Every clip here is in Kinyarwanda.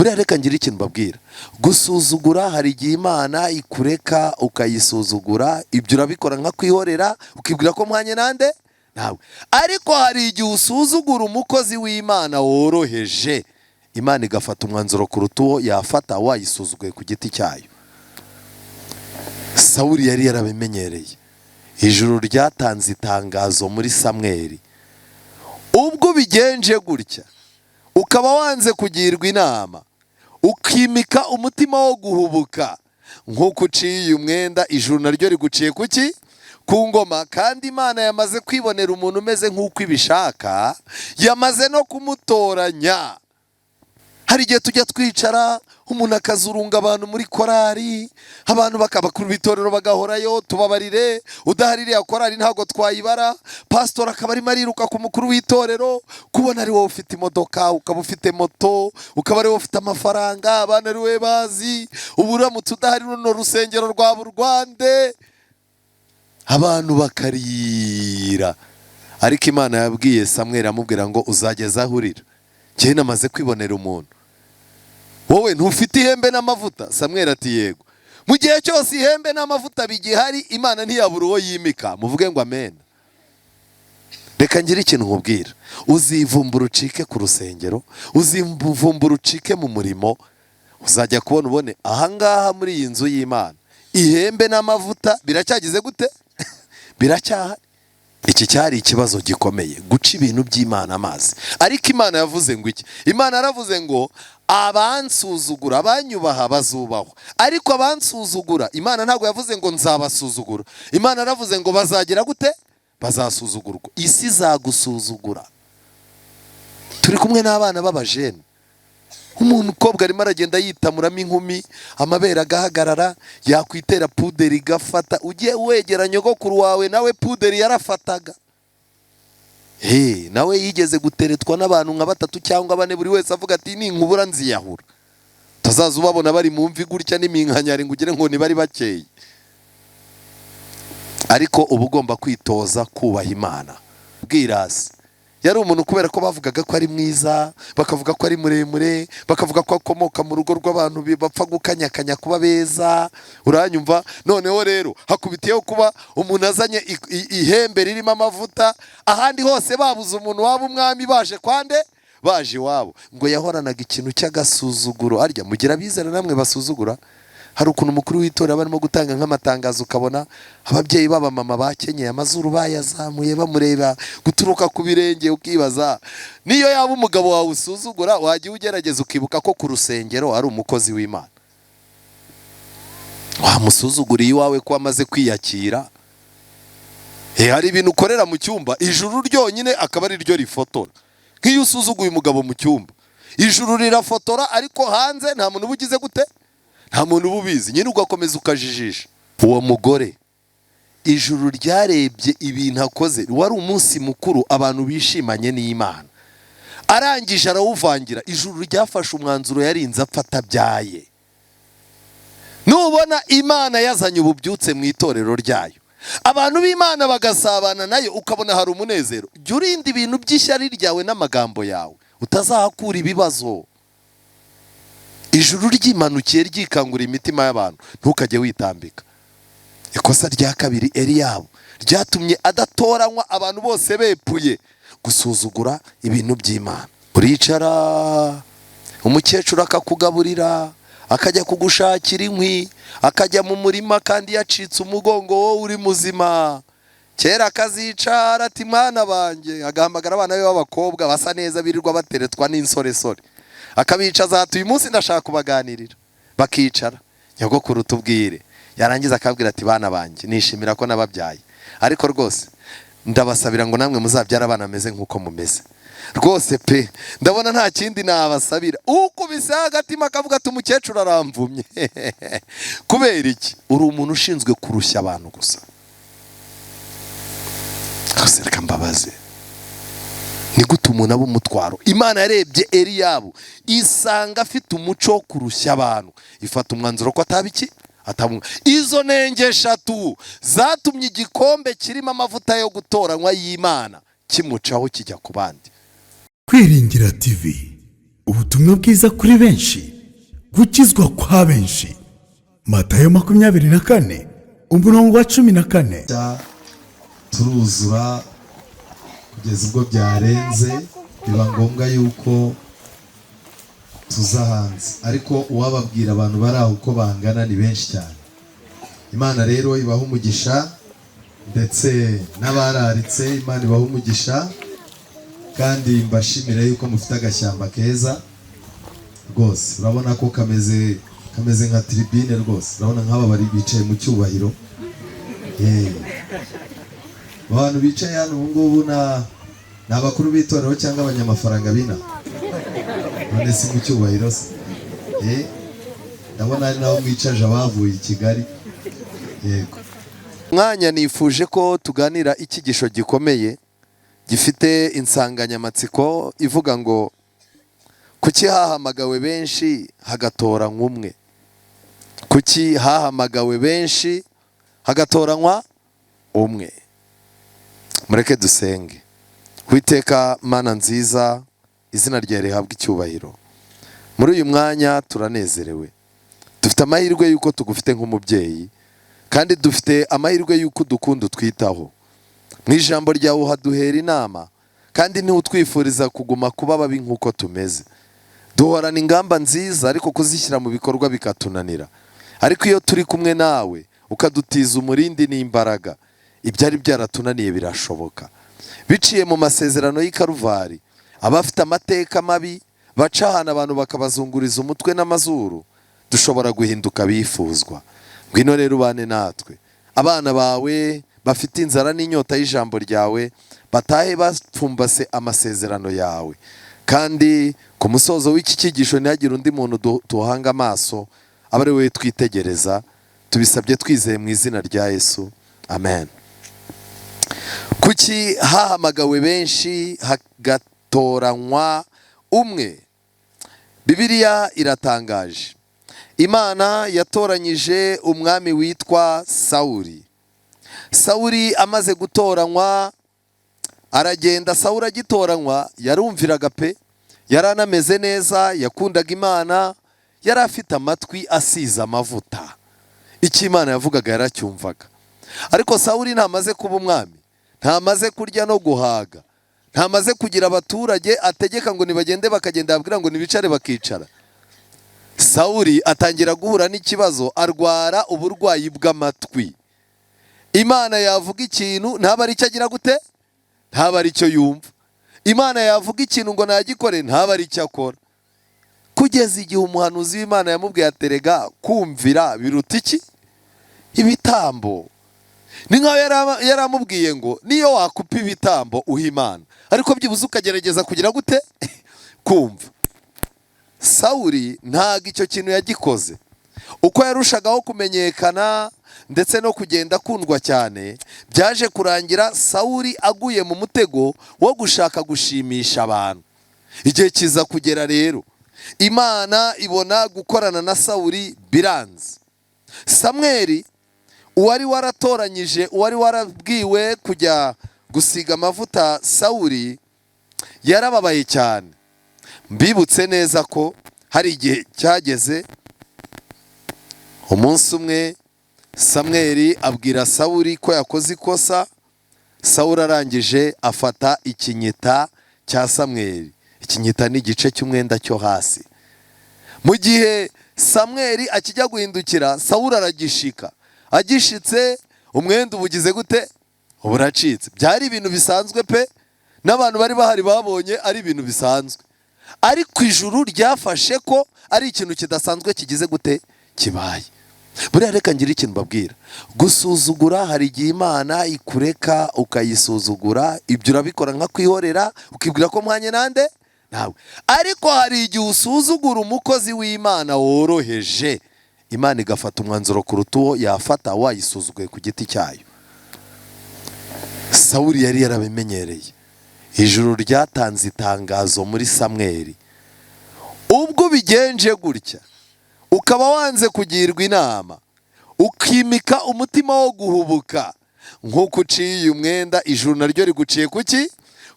buriya reka ngira ikintu mbabwira, gusuzugura hari igihe Imana ikureka ukayisuzugura, ibyo urabikora nka kwihorera ukibwira ko mwanye nande nawe. Ariko hari igihe usuzugura umukozi w'Imana woroheje, Imana igafata umwanzuro kuruta uwo yafata wayisuzuguye ku giti cyayo. Sawuli yari yarabimenyereye. Ijuru ryatanze itangazo muri Samweli. Ubwo bigenje gutya, ukaba wanze kugirwa inama, ukimika umutima wo guhubuka, nk'uko uciye umwenda ijuru naryo riguciye kuki? Ku ngoma. Kandi Imana yamaze kwibonera umuntu umeze nk'uko ibishaka, yamaze no kumutoranya. Hari igihe tujya twicara, umuntu akazurunga abantu muri korari, abantu bakabakuru bitorero bagahorayo, tubabarire, udahaririye korari ntago twayibara. Pastor akaba ari mariruka ku mukuru w'itorero, kubona ari wowe ufite imodoka, ukaba ufite moto, ukaba ari wowe ufite amafaranga, abana ari we bazi, uburamutse udahari runo rusengero rwa Burwande, abantu bakarira. Ariko Imana yabwiye Samweli amubwira ngo uzageza ahurira, njye namaze kwibonera umuntu. Wowe ntufite ihembe n'amavuta? Samweli ati yego. Mu gihe cyose ihembe n'amavuta bigihari, Imana ntiyabura uwo yimika. Muvuge ngo amen. Reka ngira ikintu nkubwira, uzivumbura ucike ku rusengero, uzivumbura ucike mu murimo, uzajya kubona ubone ahangaha muri iyi nzu y'Imana ihembe n'amavuta biracyagize gute? Biracyahari. Iki cyari ikibazo gikomeye, guca ibintu by'Imana amazi. Ariko Imana yavuze ngo iki? Imana yaravuze ngo abansuzugura, abanyubaha bazubahwa. Ariko abansuzugura, Imana ntabwo yavuze ngo nzabasuzugura. Imana yaravuze ngo bazagira gute? Bazasuzugurwa. Isi izagusuzugura. Turi kumwe n'abana b'abajene. Umuntu ukobwa arimo aragenda yitamuramo inkumi, amabere agahagarara, yakwitera puderi igafata. Ugiye wegera nyogokuru wawe, nawe puderi yarafataga. Nawe yigeze guteretwa n'abantu nka 3 cyangwa 4, buri wese avuga ati ninkubura nziyahura. Tazaza ubabona bari mu mvi gutya n'iminkanyari ngo ugire ngo ni bari bakeye. Ariko uba ugomba kwitoza kubaha Imana. Bwirasi yari umuntu kubera ko bavugaga ko ari mwiza, bakavuga ko ari muremure, bakavuga ko akomoka mu rugo rw'abantu bapfa gukanyakanya kuba beza. Uranyumva? Noneho rero hakubitiyeho kuba umuntu azanye ihembe ririmo amavuta, ahandi hose babuze umuntu waba umwami baje kwande? Baje iwabo. Ngo yahoranaga ikintu cy'agasuzuguro. Arya mugira bizana namwe basuzugura? Hari ukuntu umukuru w'itorero barimo gutanga nk'amatangazo, ukabona ababyeyi baba mama bakenyeye amazuru bayazamuye bamureba guturuka ku birenge, ukibaza niyo yaba umugabo wawe usuzugura, wagiye ugerageza ukibuka ko ku rusengero ari umukozi w'Imana. Wamusuzuguriye iwawe ko amaze kwiyakira. Hari ibintu ukorera mu cyumba, ijuru ryonyine akaba ari ryo rifotora. Nk'iyo usuzuguye umugabo mu cyumba, ijuru rirafotora, ariko hanze nta muntu ubugize gute? Nta muntu ububizi. Nyine ugakomeza ukajijisha. Uwo mugore ijuru ryarebye ibintu akoze, wari umunsi mukuru abantu bishimanye n'Imana, arangije arawuvangira. Ijuru ryafashe umwanzuro yarinze apfa atabyaye. Nubona Imana yazanye ububyutse mu itorero ryayo, abantu b'Imana bagasabana nayo, ukabona hari umunezero, jya urinda ibintu by'ishyari ryawe n'amagambo yawe, utazahakura ibibazo. Ijuru ryimanukiye ryikangura imitima y'abantu, ntukajye witambika. Ikosa rya kabiri Eliyabu ryatumye adatoranywa, abantu bose bepuye gusuzugura ibintu by'Imana. Uricara, umukecuru akakugaburira, akajya kugushakira inkwi, akajya mu murima kandi yacitse umugongo wowe uri muzima. Kera akazicara ati mwana banjye, agahamagara abana be b'abakobwa basa neza birirwa bateretwa n'insoresore, akabicaza ati uyu munsi ndashaka kubaganirira. Bakicara, nyogokuru tubwire. Yarangiza akabwira ati bana banjye, nishimira ko nababyaye, ariko rwose ndabasabira ngo namwe muzabyara abana ameze nk'uko mumeze. Rwose pe ndabona nta kindi nabasabira. Ukubise agatima akavuga ati umukecuru aramvumye. Kubera iki? Uri umuntu ushinzwe kurushya abantu gusa. Reka mbabaze, ni gute umuntu aba umutwaro? Imana yarebye Eliyabu isanga afite umuco wo kurushya abantu, ifata umwanzuro ko atabiki atabunga. Izo nenge 3 zatumye igikombe kirimo amavuta yo gutoranywa y'Imana kimucaho kijya ku bandi. Kwiringira TV, ubutumwa bwiza kuri benshi. gukizwa kwa benshi. Matayo 24 umurongo wa 14. Turuzura kugeza ubwo byarenze, biba ngombwa yuko tuza hanze, ariko uwababwira abantu bari aho uko bangana ni benshi cyane. Imana rero ibaha umugisha, ndetse n'abararitse Imana ibaha umugisha, kandi mbashimire yuko mufite agashyamba keza rwose. Urabona ko kameze nka tribune rwose, urabona nk'aba bari bicaye mu cyubahiro. Abantu bicaye hano ubu ngubu ni abakuru b'itorero cyangwa abanyamafaranga bina, none si mu cyubahiro se? Ndabona ari naho mwicaje abavuye i Kigali. Yego, mwanya nifuje ko tuganira icyigisho gikomeye gifite insanganyamatsiko ivuga ngo kuki hahamagawe benshi hagatoranywa umwe. Kuki hahamagawe benshi hagatoranywa umwe. Mureke dusenge. Uwiteka Mana nziza, izina ryawe rihabwe icyubahiro. Muri uyu mwanya turanezerewe, dufite amahirwe yuko tugufite nk'umubyeyi, kandi dufite amahirwe yuko dukunda utwitaho. Mu ijambo ryawe uhaduhera inama, kandi ntiutwifuriza kuguma kuba babi nk'uko tumeze. Duhorana ingamba nziza, ariko kuzishyira mu bikorwa bikatunanira. Ariko iyo turi kumwe nawe ukadutiza umurindi n'imbaraga, ibyari byaratunaniye birashoboka. Biciye mu masezerano y'i Karuvari, abafite amateka mabi baca ahantu abantu bakabazunguriza umutwe n'amazuru, dushobora guhinduka bifuzwa. Ngwino rero ubane natwe. Abana bawe bafite inzara n'inyota y'ijambo ryawe batahe bapfumbase amasezerano yawe, kandi ku musozo w'iki cyigisho ntihagire undi muntu tuhanga amaso, abe ari wowe twitegereza. Tubisabye twizeye mu izina rya Yesu, amen. Kuki hahamagawe benshi hagatoranywa umwe? Bibiliya iratangaje. Imana yatoranyije umwami witwa Sawuli. Sawuli amaze gutoranywa aragenda. Sawuli agitoranywa yarumviraga pe, yaranameze neza, yakundaga Imana, yari afite amatwi asize amavuta. Icyo Imana yavugaga yaracyumvaga. Ariko Sawuli ntamaze kuba umwami, ntamaze kurya no guhaga, ntamaze kugira abaturage ategeka ngo nibagende bakagenda, ababwira ngo nibicare bakicara. Sawuli atangira guhura n'ikibazo, arwara uburwayi bw'amatwi. Imana yavuga ikintu ntaba ari cyo agira gute? Ntaba ari cyo yumva. Imana yavuga ikintu ngo nagikore, ntaba ari cyo akora. Kugeza igihe umuhanuzi w'Imana yamubwiye aterega kumvira biruta iki? Ibitambo. Ni nkaho yaramubwiye ngo niyo wakupa ibitambo uha Imana, ariko byibuze ukagerageza kugira gute? Kumva. Sawuli ntago icyo kintu yagikoze. Uko yarushagaho kumenyekana ndetse no kugenda akundwa cyane, byaje kurangira Sawuli aguye mu mutego wo gushaka gushimisha abantu. Igihe kiza kugera rero, Imana ibona gukorana na Sawuli biranze. Samweli uwari waratoranyije, uwari warabwiwe kujya gusiga amavuta Sawuli, yarababaye cyane. Mbibutse neza ko hari igihe cyageze, umunsi umwe Samweli abwira Sawuli ko yakoze ikosa. Sawuli arangije afata ikinyita cya Samweli. Ikinyita ni igice cy'umwenda cyo hasi. Mu gihe Samweli akijya guhindukira, Sawuli aragishika. Agishitse umwenda ubugize gute? Uburacitse. Byari ibintu bisanzwe pe, n'abantu bari bahari babonye ari ibintu bisanzwe. Ariko ijuru ryafashe ko ari ikintu kidasanzwe kigize gute? Kibaye. Buriya reka ngira ikintu babwira. Gusuzugura, hari igihe Imana ikureka ukayisuzugura, ibyo urabikora nka kwihorera, ukibwira ko mwanye nande nawe. Ariko hari igihe usuzugura umukozi w'Imana woroheje, Imana igafata umwanzuro kuruta uwo yafata wayisuzuguye ku giti cyayo. Sawuli yari yarabimenyereye. Ijuru ryatanze itangazo muri Samweli. Ubwo bigenje gutya, ukaba wanze kugirwa inama, ukimika umutima wo guhubuka, nk'uko uciye umwenda, ijuru naryo riguciye kuki?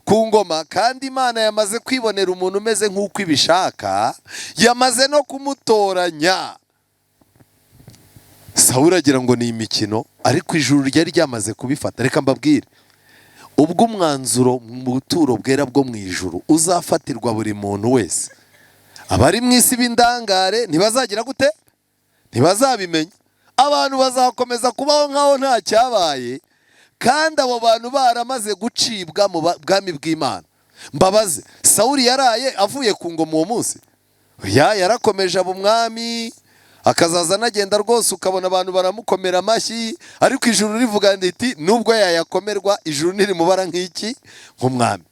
ku ngoma, kandi Imana yamaze kwibonera umuntu umeze nk'uko ibishaka, yamaze no kumutoranya. Sawuli agira ngo ni imikino, ariko ijuru ryari ryamaze kubifata. Reka mbabwire, ubwo umwanzuro mu buturo bwera bwo mu ijuru uzafatirwa buri muntu wese, abari mu isi b'indangare ntibazagira gute? Ntibazabimenya. Abantu bazakomeza kubaho nk'aho nta cyabaye, kandi abo bantu baramaze gucibwa mu bwami bw'Imana. Mbabaze, Sawuli yaraye avuye ku ngoma uwo munsi? Yarakomeje aba umwami, akazaza anagenda rwose ukabona abantu baramukomera amashyi, ariko ijuru rivuga riti nubwo yayakomerwa, ijuru ntirimubara nk'iki? Nk'umwami.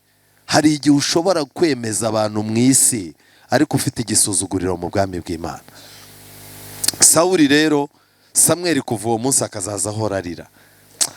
Hari igihe ushobora kwemeza abantu mu isi ariko ufite igisuzuguriro mu bwami bw'Imana. Sawuli rero, Samweli kuva uwo munsi akazaza ahora arira.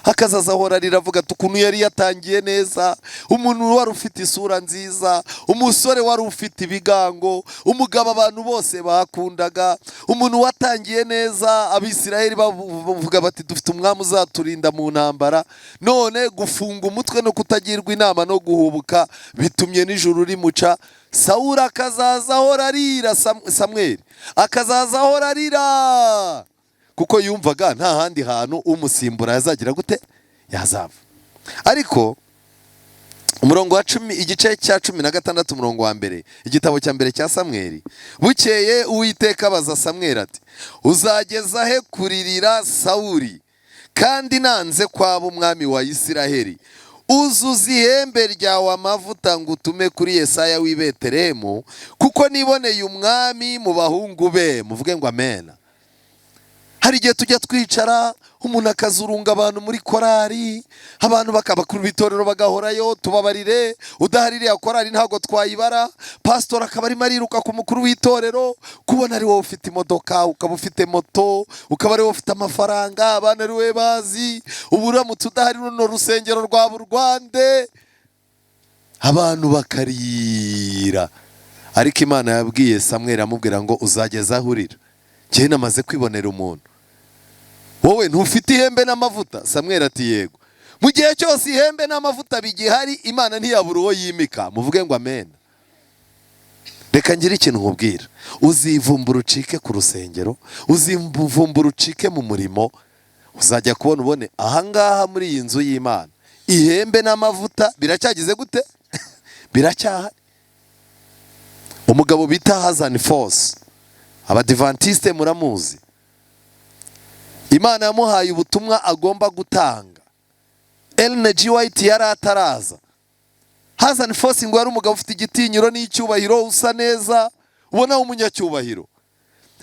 Akazaza ahora arira avuga ati ukuntu yari yatangiye neza, umuntu wari ufite isura nziza, umusore wari ufite ibigango, umugabo abantu bose bakundaga, umuntu watangiye neza, Abisirayeli bavuga bati dufite umwami uzaturinda mu ntambara, none gufunga umutwe no kutagirwa inama no guhubuka bitumye n'ijuru rimuca. Sawuli akazaza ahora arira, Samweli akazaza ahora arira, kuko yumvaga nta handi hantu umusimbura yazagira gute? Yazava. Ariko umurongo wa 10, igice cya 16, umurongo wa mbere, igitabo cya mbere cya Samweli. Bukeye Uwiteka abaza Samweli ati, uzageza he kuririra Sawuli, kandi nanze kwaba umwami wa Isiraheli? Uzuza ihembe ryawe amavuta ngo utume kuri Yesaya w'i Betelehemu, kuko niboneye umwami mu bahungu be. Muvuge ngo amen. Hari igihe tujya twicara, umuntu akazurunga abantu muri korari, abantu bakabakuru b'itorero bagahorayo, tubabarire, udahari iriya korari ntabwo twayibara. Pastor akaba arimo ariruka ku mukuru w'itorero, kubona ari wowe ufite imodoka, ukaba ufite moto, ukaba ari wowe ufite amafaranga, abana ari wowe bazi, ubu uramutse udahari runo rusengero rwa Burwande, abantu bakarira. Ariko Imana yabwiye Samweli amubwira ngo uzageza aho urira, njye namaze kwibonera umuntu. Wowe ntufite ihembe n'amavuta? Samweli ati yego. Mu gihe cyose ihembe n'amavuta bigihari, Imana ntiyabura uwo yimika. Muvuge ngo amen. Reka ngire ikintu nkubwira, uzivumbura ucike ku rusengero, uzivumbura ucike mu murimo, uzajya kubona ubone ahangaha muri iyi nzu y'Imana ihembe n'amavuta biracyagize gute? Biracyahari. Umugabo bita Hazani Force, Abadivantiste muramuzi, Imana yamuhaye ubutumwa agomba gutanga. Ellen G. White yari ataraza. Hazani Force ngo yari umugabo ufite igitinyiro n'icyubahiro, usa neza, ubona umunyacyubahiro.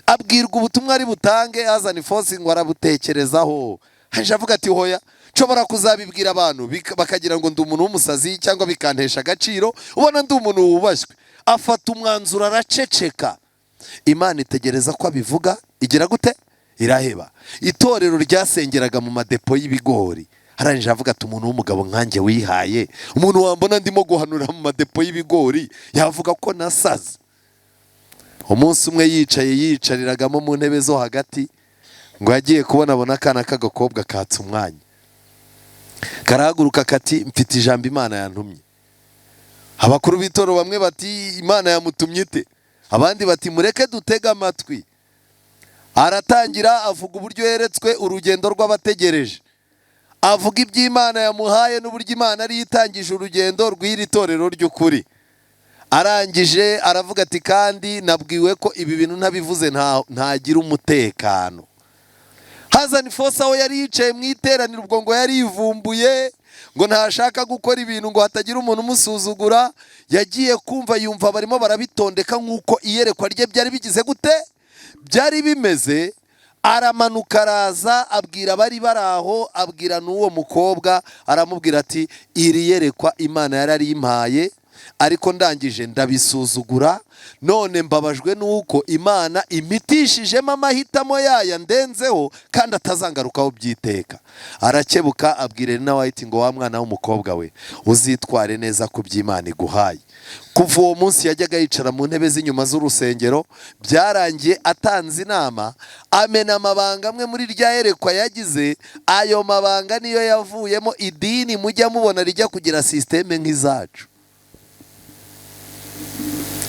Abwirwa ubutumwa ari butange, Hazani Force ngo arabutekerezaho. Haje avuga ati hoya, nshobora kuzabibwira abantu bakagira ngo ndi umuntu w'umusazi cyangwa bikantesha agaciro, ubona ndi umuntu wubashywe. Afata umwanzuro araceceka. Imana itegereza ko abivuga, igira gute? Iraheba. Itorero ryasengeraga mu madepo y'ibigori, arangije avuga ati umuntu w'umugabo nkanjye wihaye, umuntu wambona ndimo guhanura mu madepo y'ibigori, yavuga ko nasaze. Umunsi umwe yicariragamo mu ntebe zo hagati, ngo yagiye kubona akana k'agakobwa katse umwanya. Karahaguruka kati mfite ijambo Imana yantumye. Abakuru b'itoro bamwe bati Imana yamutumye ite? Abandi bati mureke dutega amatwi. Aratangira avuga uburyo yeretswe urugendo rw'abategereje, avuga iby'Imana yamuhaye n'uburyo Imana ari itangije urugendo rw'iri torero ry'ukuri. Arangije aravuga ati kandi nabwiwe ko ibi bintu ntabivuze ntagira umutekano. Hazani Force aho yari yicaye mu iteraniro, ubwo ngo yari yivumbuye, ngo ntashaka gukora ibintu ngo hatagira umuntu umusuzugura. Yagiye kumva yumva barimo barabitondeka nk'uko iyerekwa rye byari bigize gute? Byari bimeze. Aramanuka araza abwira bari baraho, abwira n'uwo mukobwa, aramubwira ati iri yerekwa Imana yarari impaye, ariko ndangije ndabisuzugura, none mbabajwe nuko Imana imitishijemo amahitamo yaya ndenzeho kandi atazangarukaho byiteka. Arakebuka abwira Elena White ngo wa mwana w'umukobwa we, uzitware neza ku by'Imana iguhaye. Kuva uwo munsi yajyaga yicara mu ntebe z'inyuma z'urusengero, byarangiye atanze inama, amena amabanga amwe muri rya yerekwa yagize. Ayo mabanga niyo yavuyemo idini mujya mubona rijya kugira systeme nk'izacu.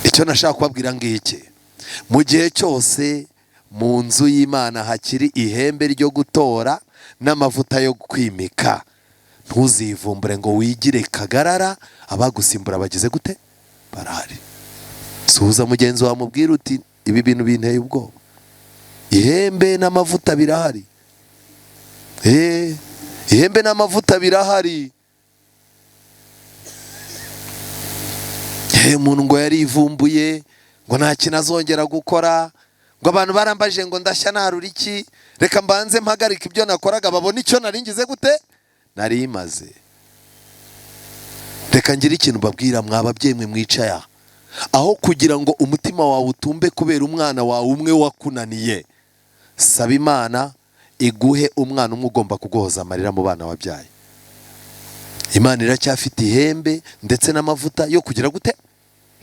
Icyo nashaka kubabwira ngiki, mu gihe cyose mu nzu y'Imana hakiri ihembe ryo gutora n'amavuta yo kwimika, ntuzivumbure ngo wigire kagarara, abagusimbura bagize gute? Barahari. Suhuza mugenzi wawe mubwira uti ibi bintu binteye ubwoba. Ihembe n'amavuta birahari. Ihembe n'amavuta birahari. Umuntu ngo yarivumbuye ngo nta kintu azongera gukora, ngo abantu barambaje ngo ndashya narura iki, reka mbanze mpagarika ibyo nakoraga babona icyo naringize gute nari imaze. Reka ngira ikintu babwira mwababyeyi mwe mwicaye aho kugira ngo umutima wawe utumbe kubera umwana wawe umwe wakunaniye, saba Imana iguhe umwana umwe ugomba kuguhoza amarira mu bana wabyaye. Imana iracyafite ihembe ndetse n'amavuta yo kugira gute,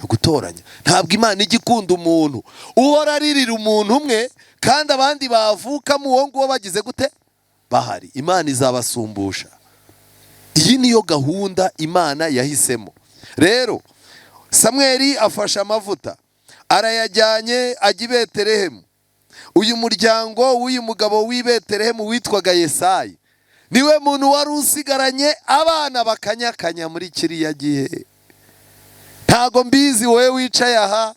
yo gutoranya. Ntabwo Imana igikunda umuntu uhora aririra umuntu umwe kandi abandi bavukamo uwo nguwo bagize gute bahari. Imana izabasumbusha. Iyi niyo gahunda Imana yahisemo. Rero Samweli afashe amavuta arayajyanye ajya i Betelehemu. Uyu muryango w'uyu mugabo w'i Betelehemu witwaga Yesayi niwe muntu wari usigaranye abana bakanyakanya muri kiriya gihe. Ntago mbizi wowe wicaye aha,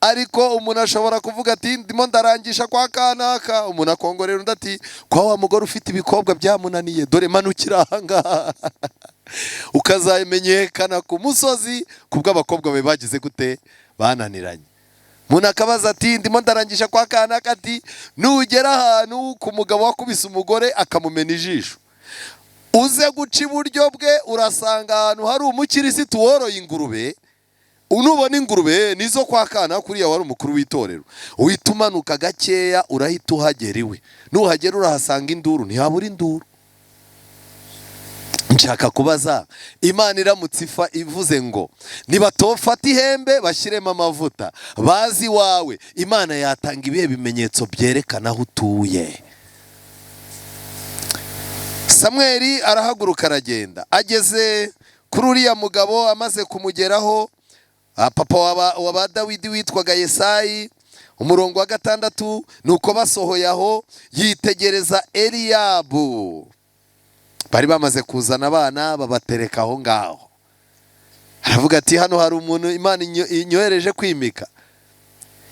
ariko umuntu ashobora kuvuga ati ndimo ndarangisha kwa kanaka, umuntu akongorera undi ati kwa wa mugore ufite ibikobwa byamunaniye, dore manukira aha ngaha. Ukazayimenyekana ku musozi kubw'abakobwa be bagize gute bananiranye. Umuntu akabaza ati ndimo ndarangisha kwa kanaka, ati nugera ahantu ku mugabo wakubise umugore akamumena ijisho, uze guca iburyo bwe urasanga ahantu hari umukirisitu woroye ingurube. Unubona ingurube nizo kwa kana kuriya wari umukuru w'itorero, uhita umanuka gakeya urahita uhagera iwe. Nuhagera urahasanga induru, ntihabura induru. Nshaka kubaza, Imana iramutse ivuze ngo nibatofata ihembe bashyiremo amavuta bazi wawe, Imana yatanga ibihe bimenyetso byerekana aho utuye? Samweli arahaguruka aragenda, ageze kuri uriya mugabo amaze kumugeraho, papa wa Dawidi witwaga Yesayi, umurongo wa 6, nuko basohoye aho yitegereza Eliyabu. Bari bamaze kuzana abana babatereka aho ngaho. Aravuga ati hano hari umuntu Imana inyohereje kwimika.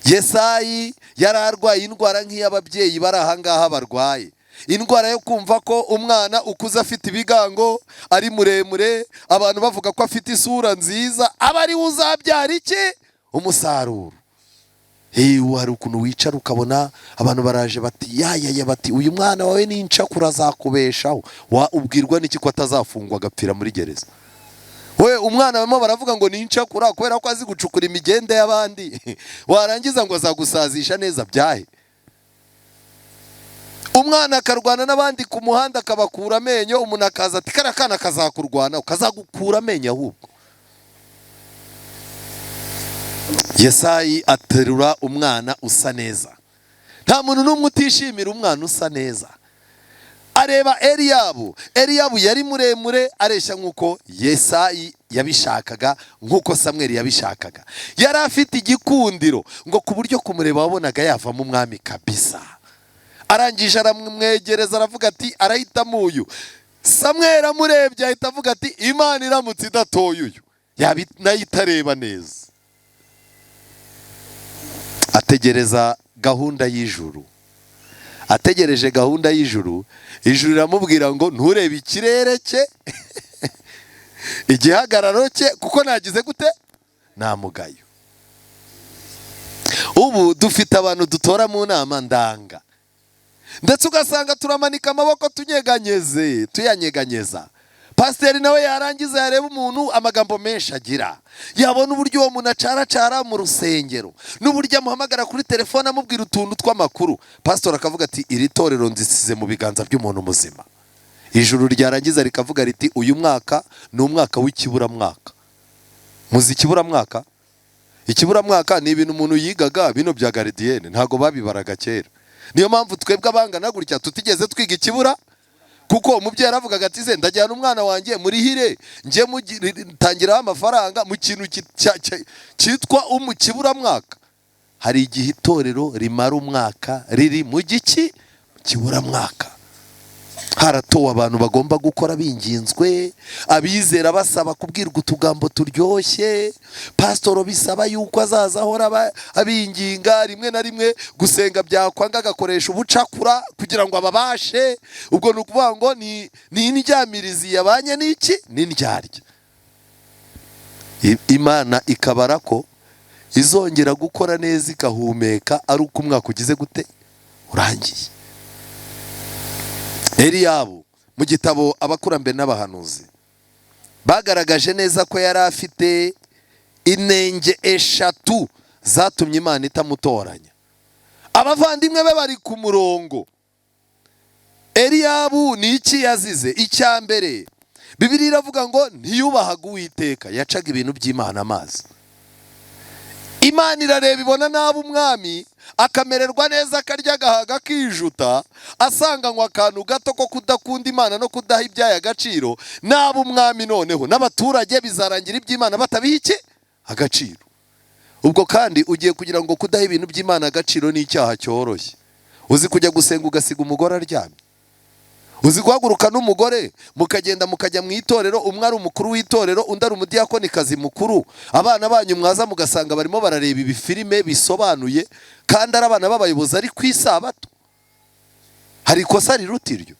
Yesayi yari arwaye indwara nk'iy'ababyeyi bari aha ngaha barwaye, indwara yo kumva ko umwana ukuze afite ibigango, ari muremure, abantu bavuga ko afite isura nziza, aba ari uzabyara iki umusaruro. Hari ukuntu wicara ukabona abantu baraje bati yaya bati uyu mwana wawe ni incakura azakubeshaho. Ubwirwa n'iki ko atazafungwa agapfira muri gereza? We umwana bamo baravuga ngo ni incakura kubera ko azi gucukura imigende y'abandi, warangiza ngo azagusazisha neza byahe? Umwana akarwana n'abandi ku muhanda akabakura amenyo, umuntu akaza ati kara kana kazakurwana ukazagukura amenyo ahubwo. Yesayi aterura umwana usa neza. Nta muntu n'umwe utishimira umwana usa neza. Areba Eliyabu yari muremure areshya nk'uko Yesayi yabishakaga, nk'uko Samweli yabishakaga. Yari afite igikundiro ngo ku buryo kumureba wabonaga yavamo umwami kabisa. Arangije aramwegereza aravuga ati arahitamo uyu. Samweli amurebye ahita avuga ati Imana iramutse idatoye uyu nayo itareba neza. Ategereza gahunda y'ijuru. Ategereje gahunda y'ijuru, ijuru riramubwira ngo nturebe ikirere cye igihagararo cye kuko nagize gute namugayo. Ubu dufite abantu dutora mu nama ndanga, ndetse ugasanga turamanika amaboko tuyanyeganyeza. pasiteri nawe yarangiza yareba umuntu amagambo menshi agira, yabona uburyo uwo muntu acaracara mu rusengero n'uburyo amuhamagara kuri telefone amubwira utuntu tw'amakuru, pasitori akavuga ati iri torero nzisize mu biganza by'umuntu muzima. Ijuru ryarangiza rikavuga riti uyu mwaka ni umwaka w'ikiburamwaka. Muzi ikiburamwaka? Ikiburamwaka ni ibintu umuntu yigaga bino bya garidiyene, ntago babibaraga kera. Niyo mpamvu twebwe abangana gutya tutigeze twiga ikibura, kuko umubyeyi aravugaga ati ze ndajyana umwana wanjye muri hire nje mutangiraho amafaranga mu kintu cyitwa kiburamwaka. Hari igihe itorero rimara umwaka riri mu giki kiburamwaka. Haratowe abantu bagomba gukora binginzwe, abizera basaba kubwirwa utugambo turyoshye, pasitoro bisaba yuko azaza ahora abinginga, rimwe na rimwe gusenga byakwanga agakoresha ubucakura kugira ngo ababashe. Ubwo ni ukuvuga ngo ni indyamirizi yabanye n'iki n'indyarya. Imana ikabara ko izongera gukora neza ikahumeka ari uko umwaka ugize gute urangiye. Eliyabu mu gitabo abakurambere n'abahanuzi bagaragaje neza ko yari afite inenge eshatu zatumye Imana itamutoranya. Abavandimwe be bari ku murongo. Eliyabu ni iki yazize? Icya mbere, Bibiliya iravuga ngo ntiyubahaga Uwiteka, yacaga ibintu by'Imana amazi. Imana irareba ibona nabi umwami akamererwa neza, akarya agahaga kijuta, asanganywa akantu gato ko kudakunda Imana no kudaha ibyayo agaciro. Nabi umwami noneho n'abaturage bizarangira iby'Imana batabiha iki agaciro. Ubwo kandi ugiye kugira ngo kudaha ibintu by'Imana agaciro ni icyaha cyoroshye. Uzi kujya gusenga ugasiga umugore aryamye? Uzi guhaguruka n'umugore mukagenda mukajya mu itorero, umwe ari umukuru w'itorero undi ari umudiyakonikazi mukuru, abana banyu mwaza mugasanga barimo barareba ibifilime bisobanuye kandi ari abana b'abayobozi ari ku isabato? Hari ikosa riruta iryo?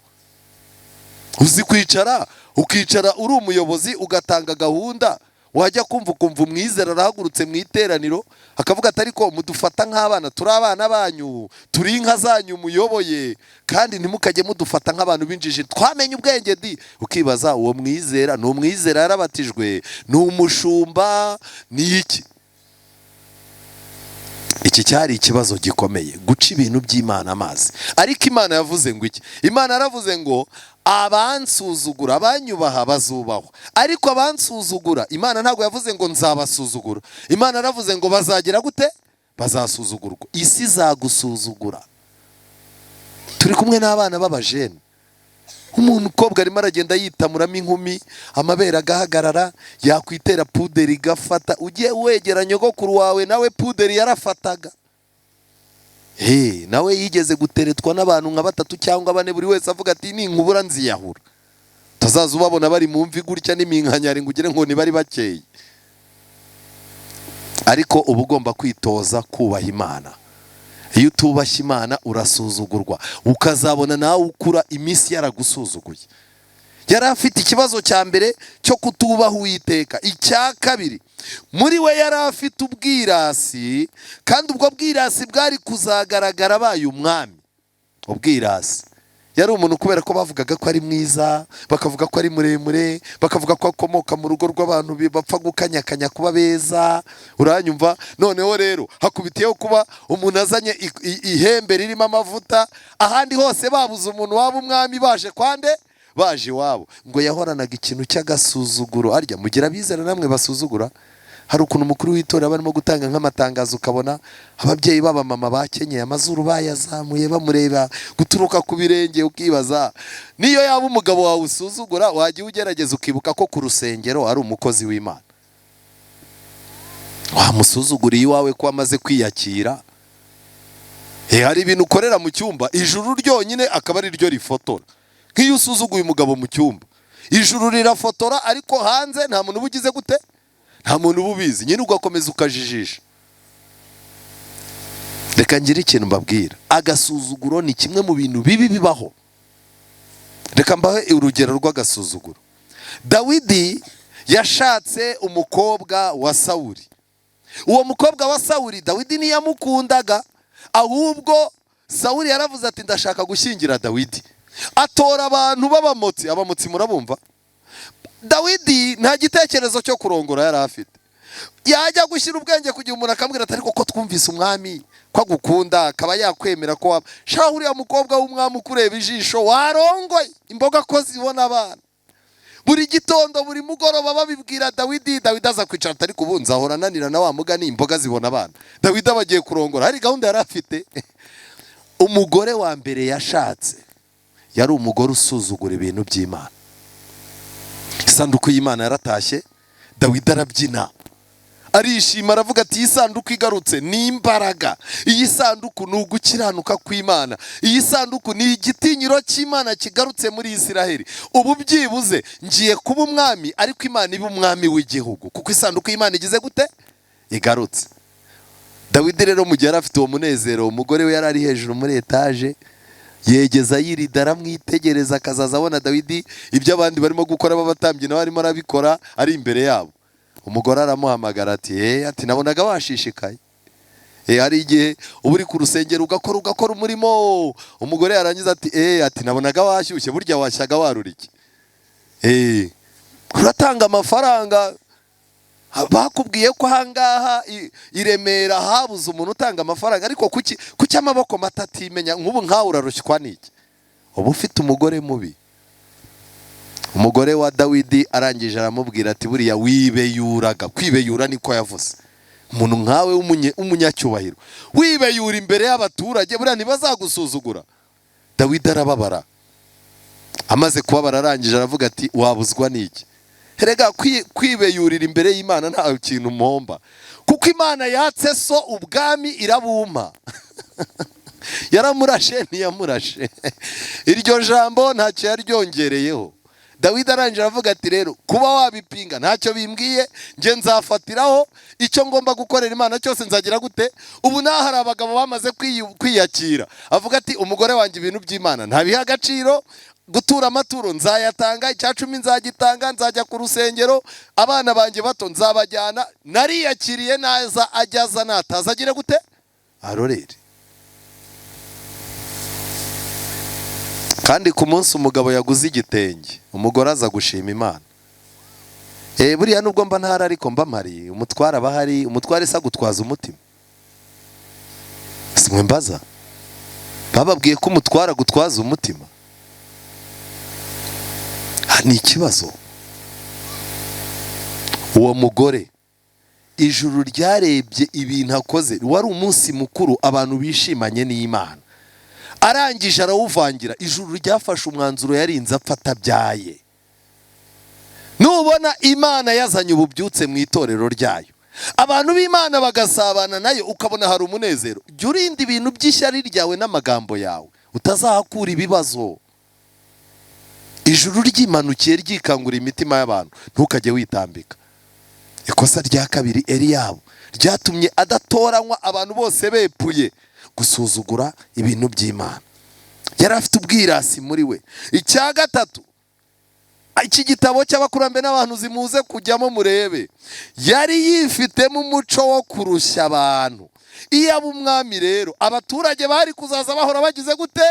Uzi kwicara ukicara uri umuyobozi ugatanga gahunda, wajya kumva umwizera arahagurutse mu iteraniro akavuga ati ariko mudufata nk'abana, turi abana banyu, turi inka zanyu muyoboye, kandi ntimukajye mudufata nk'abantu b'injiji, twamenye ubwenge di. Ukibaza uwo mwizera ni umwizera yarabatijwe, ni umushumba, ni iki? Iki cyari ikibazo gikomeye, guca ibintu by'Imana amazi. Ariko Imana yavuze ngo iki? Imana yaravuze ngo abansuzugura abanyubaha bazubahwa, ariko abansuzugura Imana ntabwo yavuze ngo nzabasuzugura. Imana yaravuze ngo bazagira gute? Bazasuzugurwa. Isi izagusuzugura. Turi kumwe n'abana b'abajene, umuntu ukobwa arimo aragenda yitamuramo inkumi, amabere agahagarara, yakwitera puderi igafata. Ugiye wegera nyogokuru wawe nawe puderi yarafataga. Nawe yigeze guteretwa n'abantu nka 3 cyangwa 4, buri wese avuga ati ni nkubura nziyahura. Tazaza ubabona bari mu mvi gutya n'iminkanyari ngo ugire ngo ni bari bakeye. Ariko uba ugomba kwitoza kubaha Imana. Iyo utubashye Imana urasuzugurwa, ukazabona nawe ukura iminsi yaragusuzuguye. Yari afite ikibazo cya mbere cyo kutubaha Uwiteka. Icya kabiri, muri we yari afite ubwirasi, kandi ubwo bwirasi bwari kuzagaragara abaye umwami. Ubwirasi, yari umuntu kubera ko bavugaga ko ari mwiza, bakavuga ko ari muremure, bakavuga ko akomoka mu rugo rw'abantu bapfa gukanyakanya kuba beza. Uranyumva? Noneho rero hakubitiyeho kuba umuntu azanye ihembe ririmo amavuta, ahandi hose babuze umuntu waba umwami, baje kwande? Baje iwabo. Ngo yahoranaga ikintu cy'agasuzuguro. Arya mugira bizera namwe basuzugura? Hari ukuntu umukuru w'itorero barimo gutanga nk'amatangazo, ukabona ababyeyi b'abamama bakenyeye amazuru bayazamuye bamureba guturuka ku birenge, ukibaza niyo yaba umugabo wawe usuzugura, wajya ugerageza ukibuka ko ku rusengero ari umukozi w'Imana. Wamusuzuguriye iwawe ko amaze kwiyakira. Hari ibintu ukorera mu cyumba, ijuru ryonyine akaba ari ryo rifotora. Nk'iyo usuzuguye umugabo mu cyumba, ijuru rirafotora, ariko hanze nta muntu ubugize gute? Nta muntu ububizi. Nyine ugakomeza ukajijisha. Reka ngire ikintu mbabwira, agasuzuguro ni kimwe mu bintu bibi bibaho. Reka mbahe urugero rw'agasuzuguro. Dawidi yashatse umukobwa wa Sawuli. Uwo mukobwa wa Sawuli Dawidi ntiyamukundaga, ahubwo Sawuli yaravuze ati ndashaka gushyingira Dawidi. Atora abantu b'abamotsi. Abamotsi murabumva? Dawidi nta gitekerezo cyo kurongora yari afite. Yajya gushyira ubwenge kugira umuntu akambwira ati ariko ko twumvise umwami ko agukunda akaba yakwemera ko sha uriya mukobwa w'umwami ukureba ijisho warongoye imboga ko zibona abana. Buri gitondo buri mugoroba babibwira Dawidi aza kwicara atari kubunza ahora nanira na wa mugani imboga zibona abana. Dawidi abagiye kurongora hari gahunda yari afite. Umugore wa mbere yashatse yari umugore usuzugura ibintu by'Imana. Isanduku y'Imana yaratashye, Dawidi arabyina arishima aravuga ati iyi sanduku igarutse ni imbaraga, iyi sanduku ni ugukiranuka kw'Imana, iyi sanduku ni igitinyiro cy'Imana kigarutse muri Isiraheli. Ubu byibuze ngiye kuba umwami ariko Imana ibe umwami w'igihugu kuko isanduku y'Imana igize gute igarutse. Dawidi rero mu gihe yari afite uwo munezero, umugore we yari ari hejuru muri etaje, yegeza yirida aramwitegereza akazaza abona Dawidi ibyo abandi barimo gukora b'abatambyi nawe arimo arabikora ari imbere yabo. Umugore aramuhamagara ati ati nabonaga washishikaye. Hari igihe uba uri ku rusengero ugakora umurimo, umugore yarangiza ati nabonaga washyushye, burya washyaga waruriki. Uratanga amafaranga, bakubwiye ko ahangaha i Remera habuze umuntu utanga amafaranga, ariko kuki amaboko matatimenya nk'ubu nkawe urarushywa n'iki? Uba ufite umugore mubi. Umugore wa Dawidi arangije aramubwira ati buriya wibeyuraga. Kwibeyura niko yavuze. Umuntu nkawe umunyacyubahiro wibeyura imbere y'abaturage buriya ntibazagusuzugura. Dawidi arababara, amaze kubabara arangije aravuga ati wabuzwa n'iki? Herega kwibeyurira imbere y'Imana nta kintu mpomba, kuko Imana yatse so ubwami irabuma. Yaramurashe ntiyamurashe. Iryo jambo ntacyo yaryongereyeho. Dawidi arangije aravuga ati rero kuba wabipinga ntacyo bimbwiye, nge nzafatiraho icyo ngomba gukorera Imana cyose nzagira gute. Ubu naho hari abagabo bamaze kwiyakira, avuga ati umugore wanjye ibintu by'Imana ntabiha agaciro, gutura amaturo nzayatanga, icyacumi nzagitanga, nzajya ku rusengero, abana banjye bato nzabajyana. Nariyakiriye naza ajyaza nataza agira gute arorere. Kandi ku munsi umugabo yaguze igitenge, umugore aza gushima Imana. Buriya nubwo mba ntara ariko mba mpari, umutwara aba ahari, umutwara isa gutwaza umutima. Simwe mbaza, bababwiye ko umutwara gutwaza umutima? Ni ikibazo. Uwo mugore ijuru ryarebye ibintu akoze, wari umunsi mukuru abantu bishimanye n'Imana, arangije arawuvangira. Ijuru ryafashe umwanzuro yarinze apfa atabyaye. Nubona Imana yazanye ububyutse mu itorero ryayo, abantu b'Imana bagasabana nayo, ukabona hari umunezero, jya urinda ibintu by'ishyari ryawe n'amagambo yawe, utazahakura ibibazo. Ijuru ryimanukiye ryikangura imitima y'abantu, ntukajye witambika. Ikosa rya kabiri Eliyabu ryatumye adatoranywa, abantu bose bepuye gusuzugura ibintu by'Imana. Yari afite ubwirasi muri we. Icya gatatu, iki gitabo cy'abakurambere n'abantu zimuze kujyamo murebe, yari yifitemo umuco wo kurushya abantu. Iyo aba umwami rero, abaturage bari kuzaza bahora bagize gute?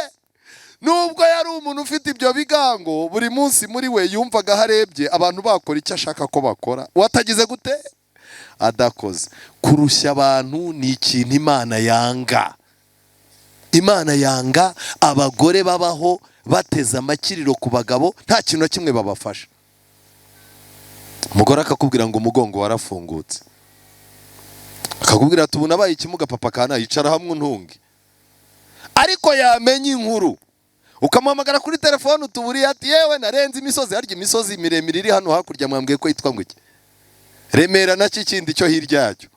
Nubwo yari umuntu ufite ibyo bigango, buri munsi muri we yumvaga harebye abantu bakora icyo ashaka ko bakora, watagize gute adakoze. Kurushya abantu ni ikintu Imana yanga. Imana yanga abagore babaho bateze amakiriro ku bagabo, nta kintu na kimwe babafasha. Umugore akakubwira ngo umugongo warafungutse, akakubwira ati ubu nabaye ikimuga papa kana yicara hamwe untunge. Ariko yamenya inkuru, ukamuhamagara kuri telefone utuburiye ati yewe narenze imisozi. Harya imisozi miremire iri hano hakurya mwambwiye ko yitwa ngo iki? Remera na kindi cyo hirya yacyo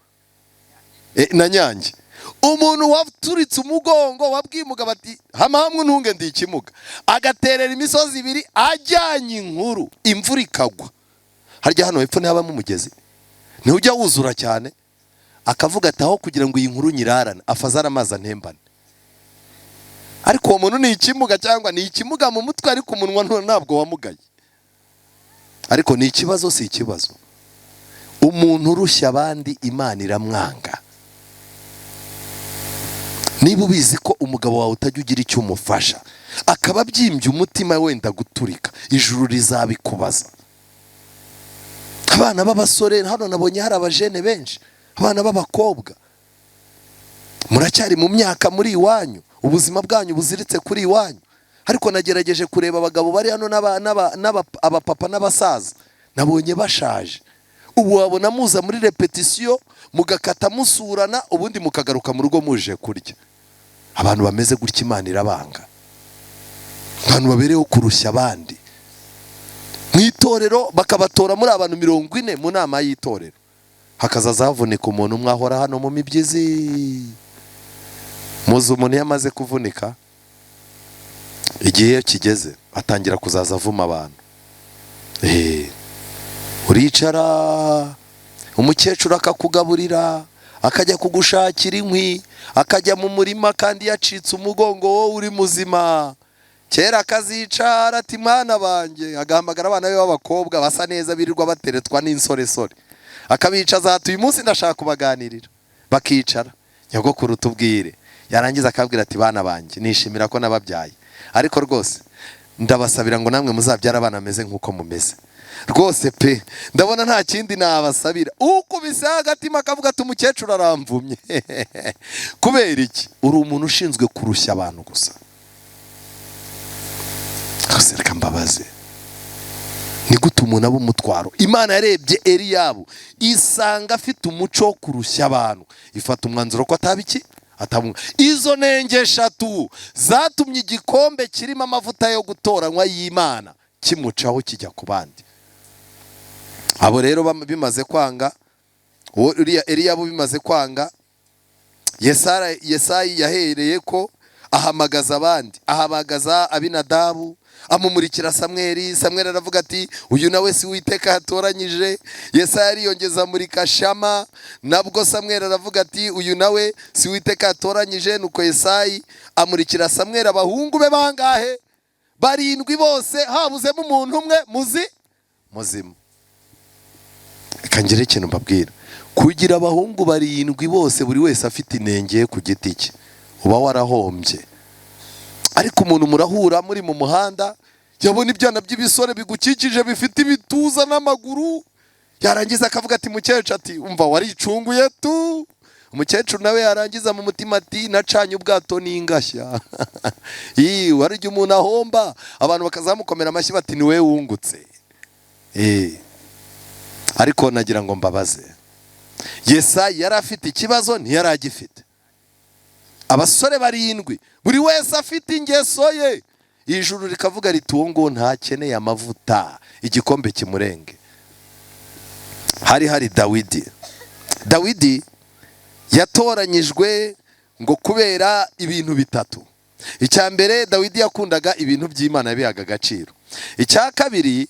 na Nyange. Umuntu waturitse umugongo wabwiye umugabo ati hama hamwe untunge ndi ikimuga, agaterera imisozi ibiri ajyanye inkuru, imvura ikagwa. Harya hano hepfo ntihabamo umugezi, ntujya wuzura cyane, akavuga ati aho kugira ngo iyi nkuru nyirarane afazara amazi antembane. Ariko uwo muntu ni ikimuga, cyangwa ni ikimuga mu mutwe ariko umunwa ntabwo wamugaye. Ariko ni ikibazo, si ikibazo. Umuntu urushya abandi Imana iramwanga. Niba ubizi ko umugabo wawe utajya ugira icyo umufasha, akaba abyimbye umutima wenda guturika, ijuru rizabikubaza. abana b'abasore hano nabonye hari abajene benshi, abana b'abakobwa muracyari mu myaka muri iwanyu, ubuzima bwanyu buziritse kuri iwanyu. Ariko nagerageje kureba abagabo bari hano abapapa n'abasaza, nabonye bashaje. Ubu wabona muza muri repetition mugakata musurana, ubundi mukagaruka mu rugo muje kurya. Abantu bameze gutya Imana irabanga, abantu babereyeho kurushya abandi. Mu itorero bakabatora muri abantu 40 mu nama y'itorero, hakazaza havunika umuntu umwe ahora hano mu mibyizi. Muzi umuntu yamaze kuvunika, igihe kigeze atangira kuzaza avuma abantu. Uricara, umukecuru akakugaburira, akajya kugushakira inkwi, akajya mu murima kandi yacitse umugongo wowe uri muzima. Kera akazicara ati mwana banjye, agahamagara abana be b'abakobwa basa neza birirwa bateretwa n'insoresore, akabicaza ati uyu munsi ndashaka kubaganirira. Bakicara, nyogokuru tubwire. Yarangiza akabwira ati bana banjye nishimira ko nababyaye, ariko rwose ndabasabira ngo namwe muzabyara abana ameze nk'uko mumeze. Rwose pe ndabona nta kindi nabasabira. Ukubise agatima akavuga ati umukecuru aramvumye. Kubera iki? Uri umuntu ushinzwe kurushya abantu gusa. Reka mbabaze, ni gute umuntu aba umutwaro? Imana yarebye Eliyabu isanga afite umuco wo kurushya abantu, ifata umwanzuro ko atabiki atabunga. Izo nenge 3 zatumye igikombe kirimo amavuta yo gutoranywa y'Imana kimucaho kijya ku bandi. Abo rero bimaze kwanga, Eliyabu bimaze kwanga, Yesayi yahereye ko ahamagaza abandi, ahamagaza Abinadabu, amumurikira Samweli. Samweli aravuga ati uyu nawe si Uwiteka yatoranyije. Yesayi ariyongeza muri Shama, nabwo Samweli aravuga ati uyu nawe si Uwiteka yatoranyije. Nuko Yesayi amurikira Samweli abahungu be bangahe? 7 bose, habuzemo umuntu umwe muzima. Reka ngire ikintu mbabwira, kugira abahungu 7 bose buri wese afite inenge ku giti cye, uba warahombye. Ariko umuntu murahura muri mu muhanda, yabona ibyana by'ibisore bigukikije bifite ibituza n'amaguru, yarangiza akavuga ati mukecuru, ati umva waricunguye tu. Umukecuru nawe yarangiza mu mutima ati nacanye ubwato n'ingashya. Warije umuntu ahomba, abantu bakazamukomera amashyi bati ni we wungutse. Ariko nagira ngo mbabaze, Yesayi yari afite ikibazo ntiyari agifite? Abasore 7 buri wese afite ingeso ye, ijuru rikavuga riti uwo ngo ntakeneye amavuta, igikombe kimurenge. Hari Dawidi yatoranyijwe ngo kubera ibintu 3. Icya mbere, Dawidi yakundaga ibintu by'Imana, yabihaga agaciro. Icya kabiri,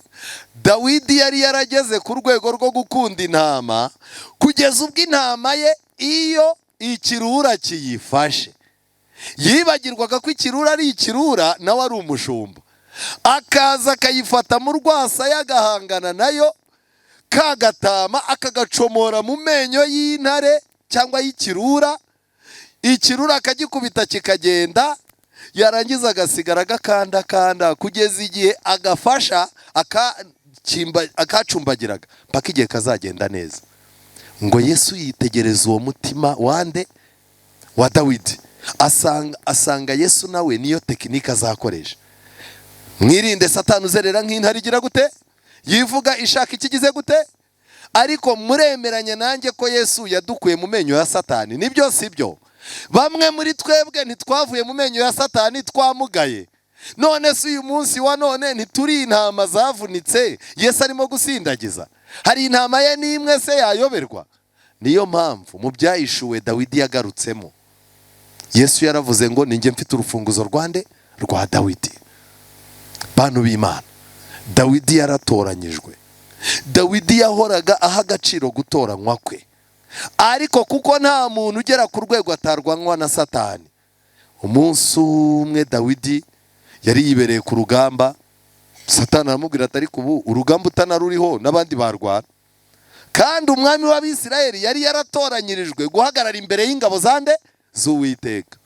Dawidi yari yarageze ku rwego rwo gukunda intama, kugeza ubwo intama ye iyo ikirura kiyifashe yibagirwaga ko ikirura ari ikirura, nawe ari umushumba, akaza akayifata mu rwasaya agahangana nayo, kagatama akagacomora mu menyo y'intare cyangwa y'ikirura, ikirura akagikubita kikagenda, yarangiza agasigara agakanda kugeza igihe agafasha akacumbagiraga mpaka igihe kazagenda neza. Ngo Yesu yitegereza uwo mutima wande wa Dawidi, asanga Yesu nawe niyo tekinike azakoresha. Mwirinde Satani uzerera nk'intare igira gute, yivuga ishaka ikigize gute. Ariko muremeranye nanjye ko Yesu yadukuye mu menyo ya Satani, nibyo sibyo? Bamwe muri twebwe ntitwavuye mu menyo ya Satani, twamugaye. None si uyu munsi wa none ntituri intama zavunitse Yesu arimo gusindagiza? Hari intama ye n'imwe se yayoberwa? Niyo mpamvu mu byahishuwe Dawidi yagarutsemo, Yesu yaravuze ngo ninjye mfite urufunguzo rwa Dawidi. Bantu b'Imana, Dawidi yaratoranyijwe. Dawidi yahoraga aha agaciro gutoranywa kwe, ariko kuko nta muntu ugera ku rwego atarwanwa na Satani. Umunsi umwe Dawidi yari yibereye ku rugamba, Satani aramubwira ati ariko ubu urugamba utanaruriho n'abandi barwana. Kandi umwami w'Abisirayeli yari yaratoranyirijwe guhagarara imbere y'ingabo z'Uwiteka.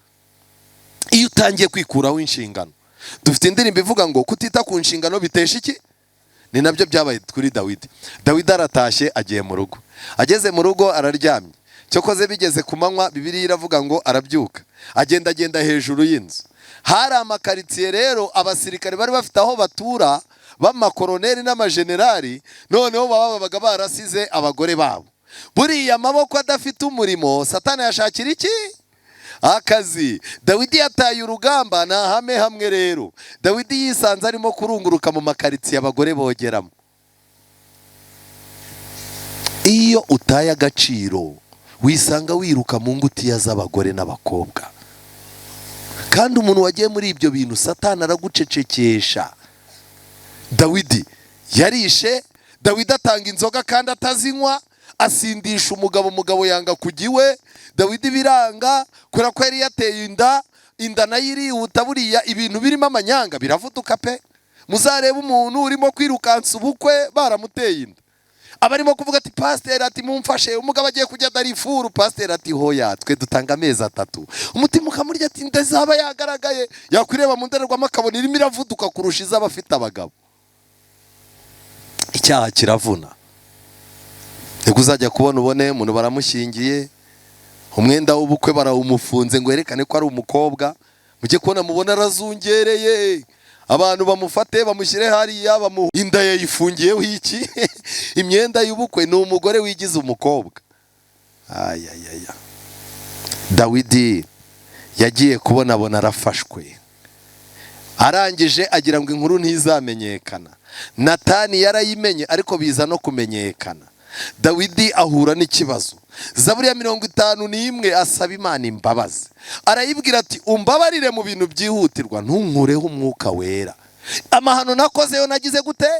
Iyo utangiye kwikuraho inshingano, dufite indirimbo ivuga ngo kutita ku nshingano bitesha iki? ni nabyo byabaye kuri Dawidi. Dawidi aratashye agiye mu rugo, ageze mu rugo araryamye, cyokoze bigeze ku manywa Bibiliya iravuga ngo arabyuka agenda hejuru y'inzu. Hari amakaritsiye rero abasirikare bari bafite aho batura b'amakoroneri n'amajenerali, noneho babaga barasize abagore babo. Buriya amaboko adafite umurimo Satani yashakira iki? Akazi. Dawidi yataye urugamba na hamwe rero. Dawidi yisanze arimo kurunguruka mu makaritsiye abagore bogeramo. Iyo utaye agaciro wisanga wiruka mu ngutiya z'abagore n'abakobwa, kandi umuntu wagiye muri ibyo bintu Satani aragucecekesha. Dawidi yarishe, Dawidi atanga inzoga kandi atazinywa, asindisha umugabo yanga kujya iwe. Dawidi biranga kubera ko yari yateye inda nayo irihuta. Buriya ibintu birimo amanyanga biravuduka pe. Muzarebe umuntu urimo kwirukansa ubukwe baramuteye inda, abarimo kuvuga ati pasiteri ati mumfashe, umugabo agiye kujya darifuru, pasiteri ati hoya twe dutanga amezi 3. Umutima ukamurya ati ndazaba yagaragaye, yakwireba mu ndorerwamo akabona irimo iravuduka kurusha iz'abafite abagabo. Icyaha kiravuna. Ego uzajya kubona ubone umuntu baramushyingiye, umwenda w'ubukwe barawumufunze ngo yerekane ko ari umukobwa, mujye kubona mubona arazungereye, abantu bamufate bamushyire hariya inda yayifungiyeho iki? Imyenda y'ubukwe. Ni umugore wigize umukobwa. Ayayaya. Dawidi yagiye kubona arafashwe, arangije agira ngo inkuru ntizamenyekana. Natani yarayimenye ariko biza no kumenyekana. Dawidi ahura n'ikibazo. Zaburi ya 51 asaba Imana imbabazi, arayibwira ati umbabarire mu bintu byihutirwa, ntunkureho umwuka wera. Amahano nakoze yo nagize gute?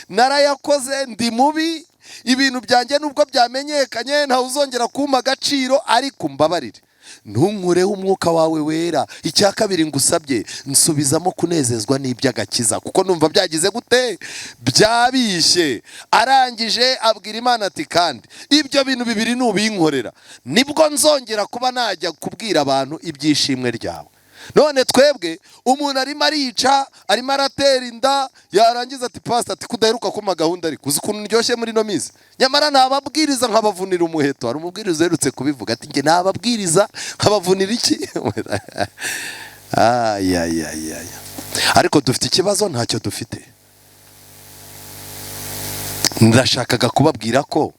Narayakoze, ndi mubi, ibintu byanjye nubwo byamenyekanye ntawe uzongera kumpa agaciro, ariko umbabarire ntunkureho umwuka wawe wera. Icya kabiri ngusabye, nsubizamo kunezezwa n'iby'agakiza, kuko numva byagize gute? Byabishe. Arangije abwira Imana ati kandi ibyo bintu bibiri nubinkorera nibwo nzongera kuba najya kubwira abantu ibyishimwe ryawe. None twebwe umuntu arimo arica, arimo aratera inda, yarangiza ati pastor ati kudaheruka kuma gahunda, ariko uzi ukuntu ndyoshye muri no minsi, nyamara nababwiriza nkabavunira umuheto. Hari umubwiriza uherutse kubivuga ati nge nababwiriza nkabavunira iki? Ariko dufite ikibazo, ntacyo dufite. Ndashakaga kubabwira ko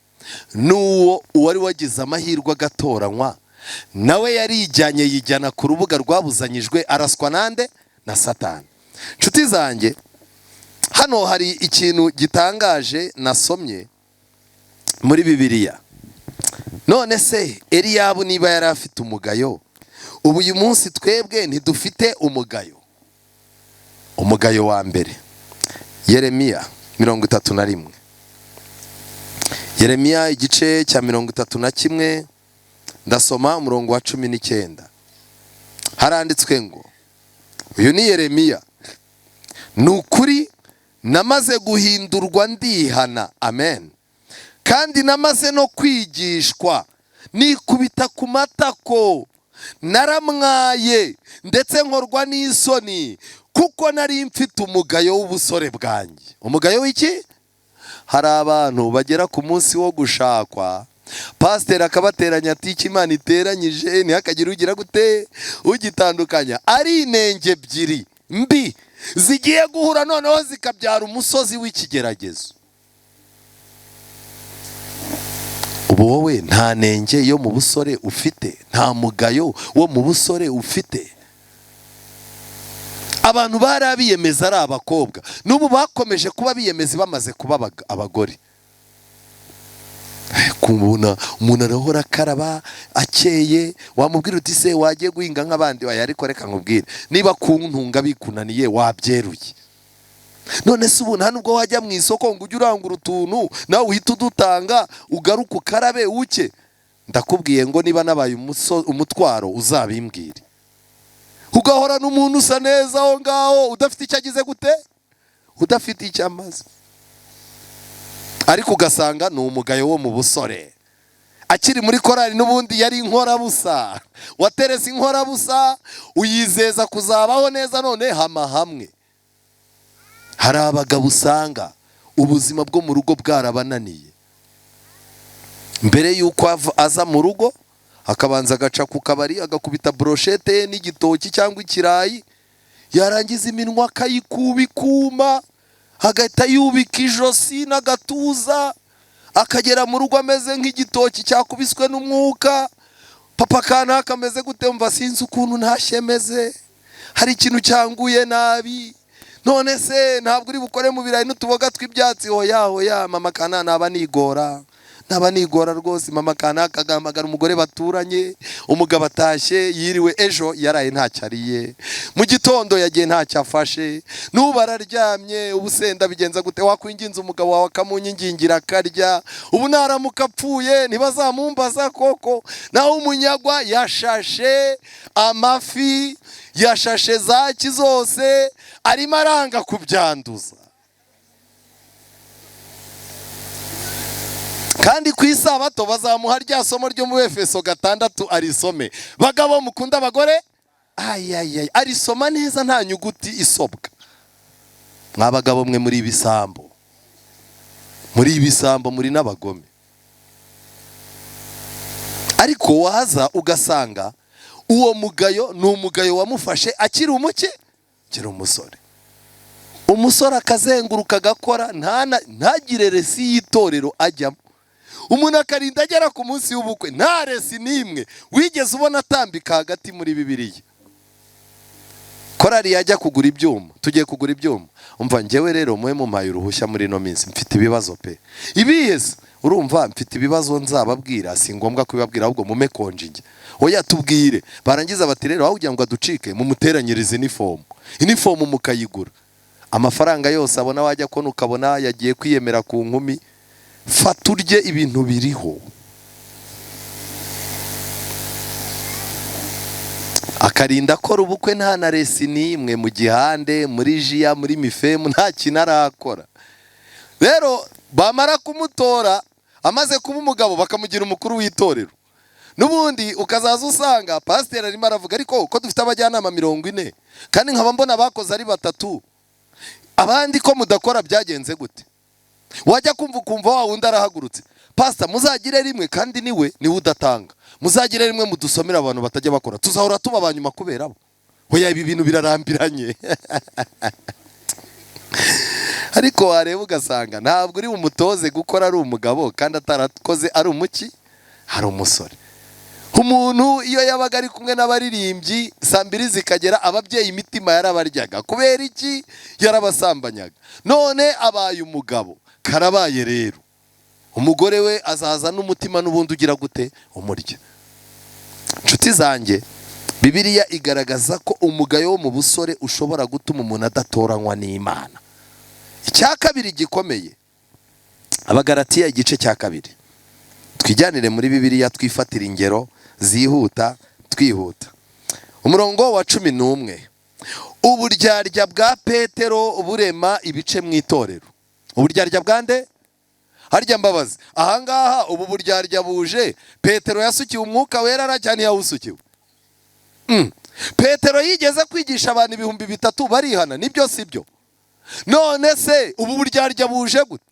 n'uwo uwari wagize amahirwe agatoranywa nawe yarijyanye, yijyana ku rubuga rwabuzanyijwe, araswa nande? Na Satani. Nshuti zanjye, hano hari ikintu gitangaje nasomye muri Bibiliya. None se Eliyabu niba yari afite umugayo, ubu uyu munsi twebwe ntidufite umugayo? Umugayo wa mbere, Yeremiya 31. Yeremiya igice cya 31, ndasoma umurongo wa 19. Haranditswe ngo, uyu ni Yeremiya, nukuri namaze guhindurwa ndihana, amen, kandi namaze no kwigishwa, nikubita ku matako, naramwaye ndetse nkorwa n'isoni, kuko nari mfite umugayo w'ubusore bwanjye. Umugayo w'iki? Hari abantu bagera ku munsi wo gushakwa, pasiteri akabateranya ati icyo Imana iteranyije ntihakagire ugira gute ugitandukanya. Ari inenge ebyiri mbi zigiye guhura, noneho zikabyara umusozi w'ikigeragezo. Ubu wowe nta nenge yo mu busore ufite, nta mugayo wo mu busore ufite. Abantu bari abiyemeza ari abakobwa, n'ubu bakomeje kuba biyemeza bamaze kuba abagore. Kubona umuntu arahora akaraba akeye, wamubwira uti se wagiye guhinga nk'abandi, ariko reka nkubwire, niba kuntunga bikunaniye wabyeruye. None se ubu nta nubwo wajya mu isoko ngo ujye urangura utuntu nawe uhita udutanga, ugaruka ukarabe uke? Ndakubwiye ngo niba nabaye umutwaro uzabimbwire. Ugahora n'umuntu usa neza aho ngaho, udafite icyo agize gute? Udafite icyo amaze, ariko ugasanga ni umugayo wo mu busore. Akiri muri korali n'ubundi yari inkorabusa, waterese inkorabusa, uyizeza kuzabaho neza, none hama hamwe. Hari abagabo usanga ubuzima bwo mu rugo bwarabananiye. Mbere yuko aza mu rugo akabanza agaca ku kabari agakubita brochette n'igitoki cyangwa ikirayi, yarangiza iminwa akayikuba ikuma, hagahita yubika ijosi n'agatuza, akagera mu rugo ameze nk'igitoki cyakubiswe n'umwuka. Papa kana kameze gute? Mva sinzi ukuntu ntashemeze, hari ikintu cyanguye nabi, none se ntabwo uri bukore mu birayi n'utuboga tw'ibyatsi? Hoya mama kana naba nigora rwose. Mama kana akagamagara umugore baturanye, umugabo atashye yiriwe ejo yaraye ntacyariye, mu gitondo yagiye ntacyo afashe, n'ubu araryamye. Ubusenda bigenza gute? Wakwinginze umugabo wawe akamunyingingira akarya, ubu naramuka apfuye ntibazamumbaza koko? Naho umunyagwa yashashe amafi, yashashe zaki zose, arimo aranga kubyanduza. Kandi ku isabato bazamuha rya somo ryo mu Efeso 6 arisome. Bagabo mukunda abagore, arisoma neza nta nyuguti isobwa. Mwabagabo mwe muri ibisambo, muri n'abagome. Ariko waza ugasanga uwo mugayo ni umugayo wamufashe akiri umusore. Umusore akazenguruka agakora ntagire resi y'itorero ajyamo. Umuntu akarinda agera ku munsi w'ubukwe nta resi n'imwe wigeze ubona atambika hagati muri Bibiliya. Korari yajya kugura ibyuma, tugiye kugura ibyuma, umva njyewe rero muhe mumpaye uruhushya muri no minsi, mfite ibibazo pe. Ibiheze urumva mfite ibibazo nzababwira, si ngombwa kubibabwira ahubwo mume konjinge. Oya tubwire, barangiza bati rero aho kugira ngo aducike mumuteranyirize inifomu mukayigura. Amafaranga yose abona wajya kona ukabona yagiye kwiyemera ku nkumi, fata urye ibintu biriho. Akarinda akora ubukwe nta na resi n'imwe, mu gihande, muri jiya, muri mifemu, nta kintu arakora. Rero bamara kumutora amaze kuba umugabo bakamugira umukuru w'itorero. N'ubundi ukazaza usanga pasiteri arimo aravuga ariko ko dufite abajyanama 40 kandi nkaba mbona bakoze ari 3, abandi ko mudakora byagenze gute? Wajya kumva wa wundi arahagurutse, pastor muzagire rimwe kandi niwe udatanga, muzagire rimwe mudusomera abantu batajya bakora, tuzahora tuba abanyuma kubera abo. Hoya ibi bintu birarambiranye. Ariko wareba ugasanga ntabwo uri umutoze gukora ari umugabo kandi atarakoze ari umusore. Umuntu iyo yabaga ari kumwe n'abaririmbyi saa 2 zikagera ababyeyi imitima yarabaryaga kubera iki? Yarabasambanyaga. None abaye umugabo, karabaye rero umugore we azaza n'umutima n'ubundi ugira gute? Umurya. Nshuti zanjye, Bibiliya igaragaza ko umugayo wo mu busore ushobora gutuma umuntu adatoranywa n'Imana. Icya kabiri gikomeye, Abagalatiya igice cya 2. Twijyanire muri Bibiliya twifatira ingero zihuta twihuta. Umurongo wa 11. Uburyarya bwa Petero burema ibice mu itorero. Uburyarya bwande? Harya mbabazi. Ahangaha ubu buryarya buje Petero yasukiye umwuka wera arajyana yawusukiwe. Petero yigeze kwigisha abantu 3,000 barihana, nibyo sibyo? None se ubu buryarya buje gute?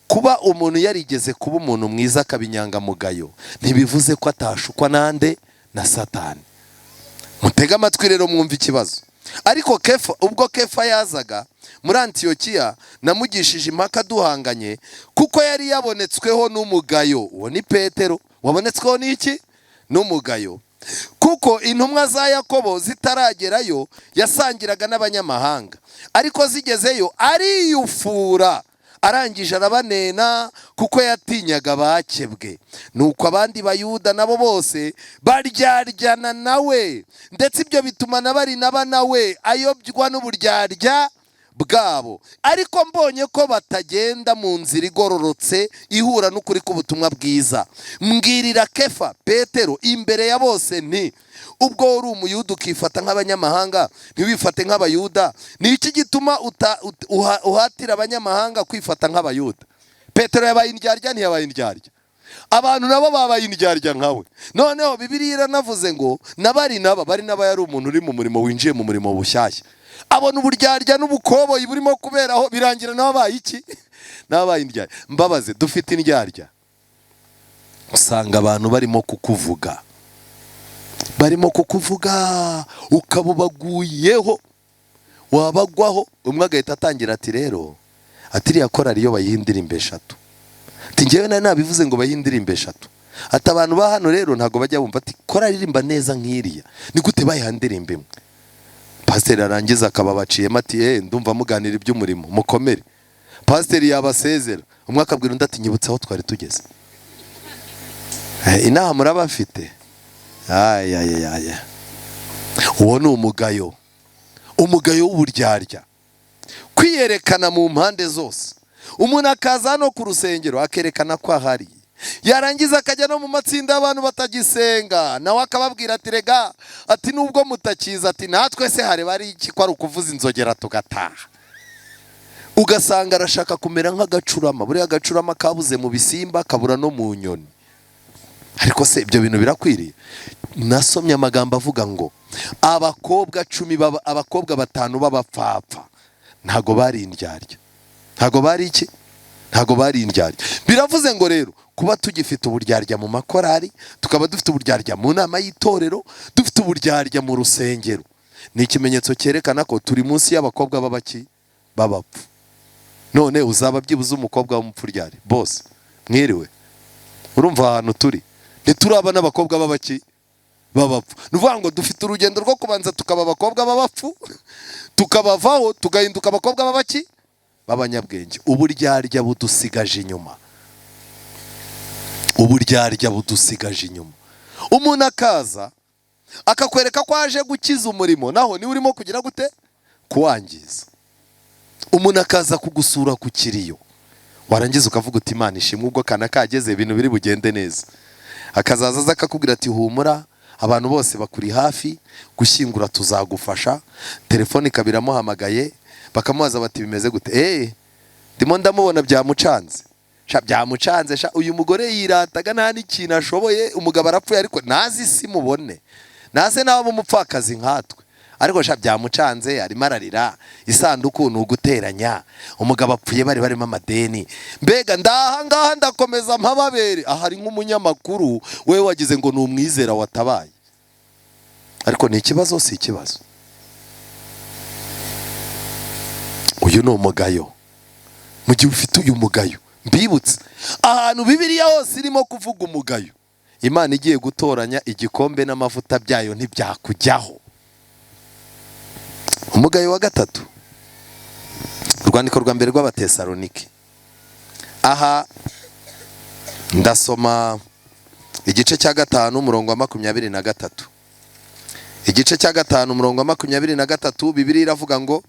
Kuba umuntu yarigeze kuba umuntu mwiza akabinyangamugayo ntibivuze ko atashukwa nande na Satani. Mutega amatwi rero mwumva ikibazo. Ariko ubwo Kefa yazaga muri Antiyokiya namugishije impaka duhanganye kuko yari yabonetsweho n'umugayo. Uwo ni Petero wabonetsweho n'iki? N'umugayo. Kuko intumwa za Yakobo zitaragerayo yasangiraga n'abanyamahanga, ariko zigezeyo ariyufura, arangije arabanena kuko yatinyaga bakebwe. Nuko abandi bayuda nabo bose baryaryana nawe, ndetse ibyo bituma nabari nawe ayobywa n'uburyarya bwabo. Ariko mbonye ko batagenda mu nzira igororotse ihura n'ukuri k'ubutumwa bwiza, mbwirira Kefa Petero imbere ya bose nti ubwo uri umuyuda ukifata nk'abanyamahanga ntiwifate nk'abayuda, ni iki gituma uhatira abanyamahanga kwifata nk'abayuda? Petero yabaye indyarya ntiyabaye indyarya? Abantu nabo babaye indyarya nkawe. Noneho Bibiliya iranavuze ngo Barinaba yari umuntu uri mu murimo, winjiye mu murimo bushyashya. abona uburyarya n'ubukoboyi burimo kuberaho, birangira n'ababaye iki? N'ababaye indyarya. Mbabaze, dufite indyarya, usanga abantu barimo kukuvuga, ukabubaguyeho, wabagwaho, umwe agahita atangira ati rero, ati iriya korari iyo bayihindira imbe 3, ati njyewe nabivuze ngo bayihindira imbe 3, ati abantu ba hano rero ntago bajya bumva, ati korari irimba neza nk'iriya, ni gute bayihandira imbe imwe? Pasiteri arangiza akababaciyemo ati ndumva muganira iby'umurimo, mukomere. Pasiteri yabasezera, umwe akabwira undi ati nyibutse aho twari tugeze. Inaha murabafite. Uwo ni umugayo w'uburyarya, kwiyerekana mu mpande zose. Umuntu akaza no ku rusengero akerekana ko ahari, yarangiza akajya no mu matsinda y'abantu batagisenga, nawe akababwira ati rega, ati nubwo mutakiza, ati natwe se hari bari iki ko ari ukuvuza inzogera tugataha. Ugasanga arashaka kumera nk'agacurama, buriya agacurama kabuze mu bisimba kabura no mu nyoni. Ariko se ibyo bintu birakwiriye? Nasomye amagambo avuga ngo abakobwa 5 b'abapfapfa ntago bari indyarya. Ntago bari iki? Ntago bari indyarya. Biravuze ngo rero kuba tugifite uburyarya mu makorari, tukaba dufite uburyarya mu nama y'itorero, dufite uburyarya mu rusengero, ni ikimenyetso cyerekana ko turi munsi y'abakobwa b'abapfu. None uzaba byibuze umukobwa w'umupfuryari bose mwiriwe, urumva ahantu turi ntituraba n'abakobwa b'abapfu. Nuvuga ngo dufite urugendo rwo kubanza tukaba abakobwa b'abapfu, tukabavaho tugahinduka abakobwa b'abanyabwenge. Uburyarya budusigaje inyuma. Umuntu akaza akakwereka ko aje gukiza umurimo, naho ni urimo kugira gute? Kuwangiza. Umuntu akaza kugusura ku kiriyo, warangiza ukavuga uti Imana ishimwe ubwo kana kageze ibintu biri bugende neza. Akazaza akakubwira ati humura, abantu bose bakuri hafi, gushyingura tuzagufasha. Telefone ikabiramuhamagaye, bakamubaza bati bimeze gute? Ndimo ndamubona byamucanze. Byamucanze, uyu mugore yirataga nta n'ikintu ashoboye, umugabo arapfuye ariko nazi isi mubone, naze nawe umupfakazi nkatwe, ariko byamucanze arimo ararira, isanduku ni uguteranya, umugabo apfuye bari barimo amadeni. Mbega ndahangaha ndakomeza mpababere, ahari nk'umunyamakuru we wagize ngo ni umwizera watabaye. Ariko ni ikibazo, si ikibazo. Uyu ni umugayo. Mu gihe ufite uyu mugayo, mbibutse ahantu Bibiliya hose irimo kuvuga umugayo, Imana igiye gutoranya igikombe n'amavuta byayo ntibyakujyaho. Umugayo wa 3, urwandiko rwa mbere rw'Abatesalonike. Aha ndasoma igice cya 5 umurongo wa 23. Igice cya 5 umurongo wa 23, Bibiliya iravuga ngo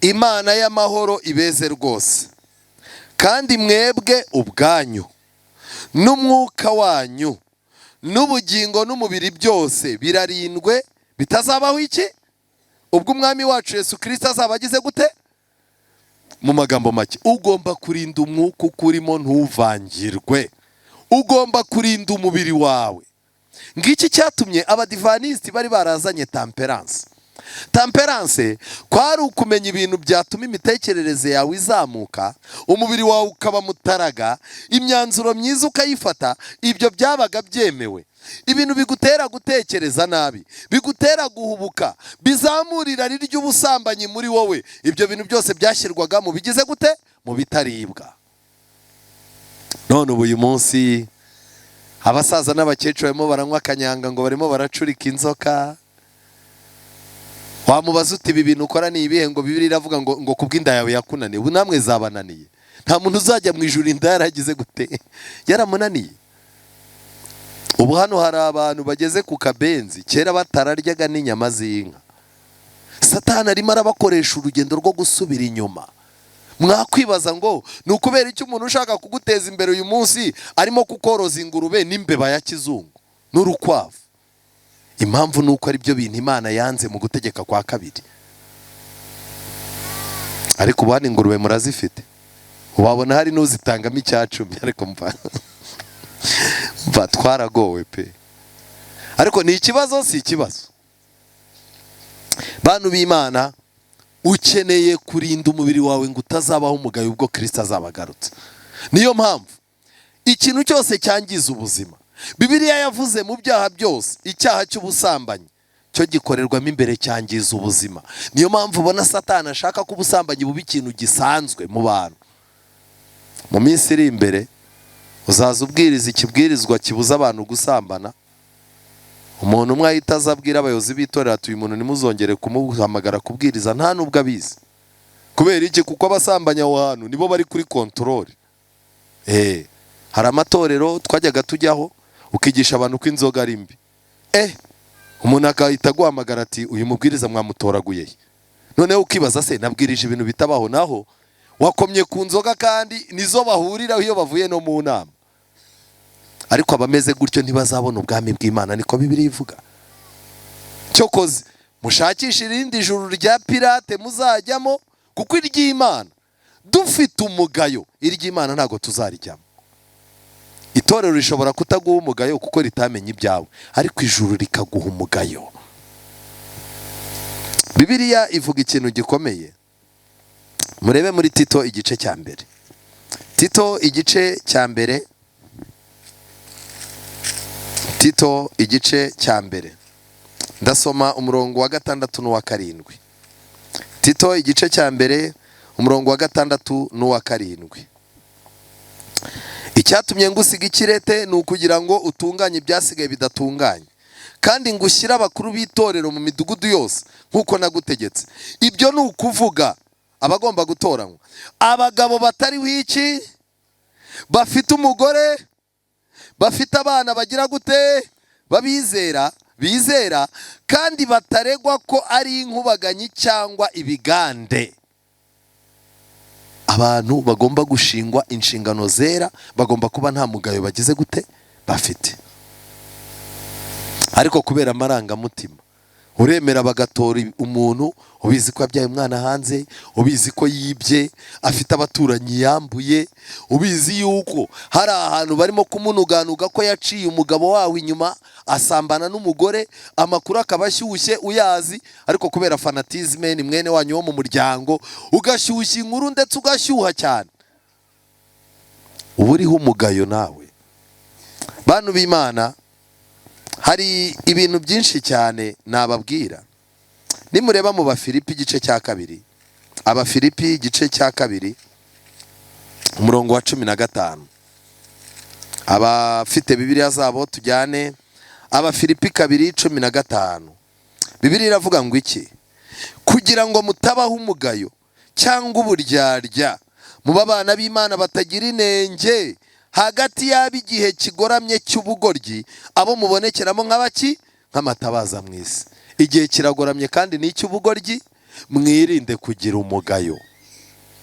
Imana y'amahoro ibeze rwose, kandi mwebwe ubwanyu n'umwuka wanyu n'ubugingo n'umubiri byose birarindwe bitazabaho iki? Ubwo umwami wacu Yesu Kristo azaba agize gute? Mu magambo make, ugomba kurinda umwuka ukurimo ntuvangirwe, ugomba kurinda umubiri wawe. Ngiki cyatumye abadivantisiti bari barazanye temperance. Temperance kwari ukumenya ibintu byatuma imitekerereze yawe izamuka, umubiri wawe ukaba mutaraga, imyanzuro myiza ukayifata. Ibyo byabaga byemewe. Ibintu bigutera gutekereza nabi, bigutera guhubuka, bizamurira irari ry'ubusambanyi muri wowe, ibyo bintu byose byashyirwaga mu bigize gute? Mu bitaribwa. None ubu uyu munsi abasaza n'abakecuru barimo baranywa akanyanga ngo barimo baracurika inzoka. Wamubaza uti ibi bintu ukora ni ibihe? Ngo Bibiliya iravuga ngo kubw'inda yawe yakunaniye. Ubu namwe zabananiye. Nta muntu uzajya mu ijuru inda yaragize gute? Yaramunaniye. Ubu hano hari abantu bageze ku kabenzi kera batararyaga n'inyama z'inka. Satani arimo arabakoresha urugendo rwo gusubira inyuma. Mwakwibaza ngo ni ukubera icyo umuntu ushaka kuguteza imbere uyu munsi arimo kukoroza ingurube n'imbeba ya kizungu n'urukwavu? Impamvu ni uko ari byo bintu Imana yanze mu gutegeka kwa kabiri. Ariko ubu hano ingurube murazifite, wabona hari n'uzitangamo 10, ariko mva twaragowe pe. Ariko ni ikibazo, si ikibazo. Bantu b'Imana, ukeneye kurinda umubiri wawe ngo utazabaho umugayo ubwo Kristo azaba agarutse. Niyo mpamvu ikintu cyose cyangiza ubuzima, Bibiliya yavuze mu byaha byose icyaha cy'ubusambanyi cyo gikorerwamo imbere cyangiza ubuzima. Niyo mpamvu ubona Satani ashaka ko ubusambanyi buba ikintu gisanzwe mu bantu. Mu minsi iri imbere uzaza ubwiriza ikibwirizwa kibuza abantu gusambana, umuntu umwe ahita azabwira abayobozi b'itorero ati uyu muntu nimuzongere kumuhamagara kubwiriza, nta nubwo abizi. Kubera iki? Kuko abasambanya aho hantu nibo bari kuri kontorore. Hari amatorero twajyaga tujyaho ukigisha abantu ko inzoga ari mbi, umuntu akahita guhamagara ati uyu mubwiriza mwamutoraguye. Noneho ukibaza se nabwirije ibintu bitabaho, naho wakomye ku nzoga kandi nizo bahuriraho iyo bavuye no mu nama. Ariko abameze gutyo ntibazabona ubwami bw'Imana, niko Bibiliya ivuga. Cyokoze mushakisha irindi juru rya pirate muzajyamo, kuko iry'Imana dufite umugayo, iry'Imana ntago tuzarijyamo. Itorero rishobora kutaguha umugayo kuko ritamenye ibyawe, ariko ijuru rikaguha umugayo. Bibiliya ivuga ikintu gikomeye. Murebe muri Tito igice cya mbere. Tito igice cya mbere. Tito igice cya mbere. Ndasoma umurongo wa 6 n'uwa 7. Tito igice cya mbere umurongo wa 6 n'uwa 7. Icyatumye ngusiga ikirete ni ukugira ngo utunganye ibyasigaye bidatunganye, kandi ngushyira abakuru b'itorero mu midugudu yose nk'uko nagutegetse. Ibyo ni ukuvuga abagomba gutoranywa abagabo batari wiki, bafite umugore, bafite abana bagira gute, bizera kandi bataregwa ko ari inkubaganyi cyangwa ibigande. Abantu bagomba gushingwa inshingano zera, bagomba kuba nta mugayo bagize gute bafite. Ariko kubera amarangamutima uremera bagatora umuntu ubizi ko yabyaye umwana hanze, ubizi ko yibye, afite abaturanyi yambuye, ubizi yuko hari ahantu barimo kumunuganuga ko yaciye umugabo wawe inyuma asambana n'umugore, amakuru akaba ashyushye uyazi, ariko kubera fanatisme ni mwene wanyu wo mu muryango ugashyushya inkuru ndetse ugashyuha cyane. Ubu uriho umugayo nawe. Bantu b'Imana, hari ibintu byinshi cyane nababwira. Nimureba mu Bafilipi igice cya 2, Abafilipi igice cya 2 umurongo wa 15. Abafite Bibiliya zabo tujyane Abafilipi 2:15. Bibiliya iravuga ngo iki? Kugira ngo mutabaho umugayo cyangwa uburyarya, muba abana b'Imana batagira inenge hagati y'ab'igihe kigoramye cy'ubugoryi, abo mubonekeramo nk'abaki, nk'amatabaza mu isi. Igihe kiragoramye kandi ni icy'ubugoryi, mwirinde kugira umugayo.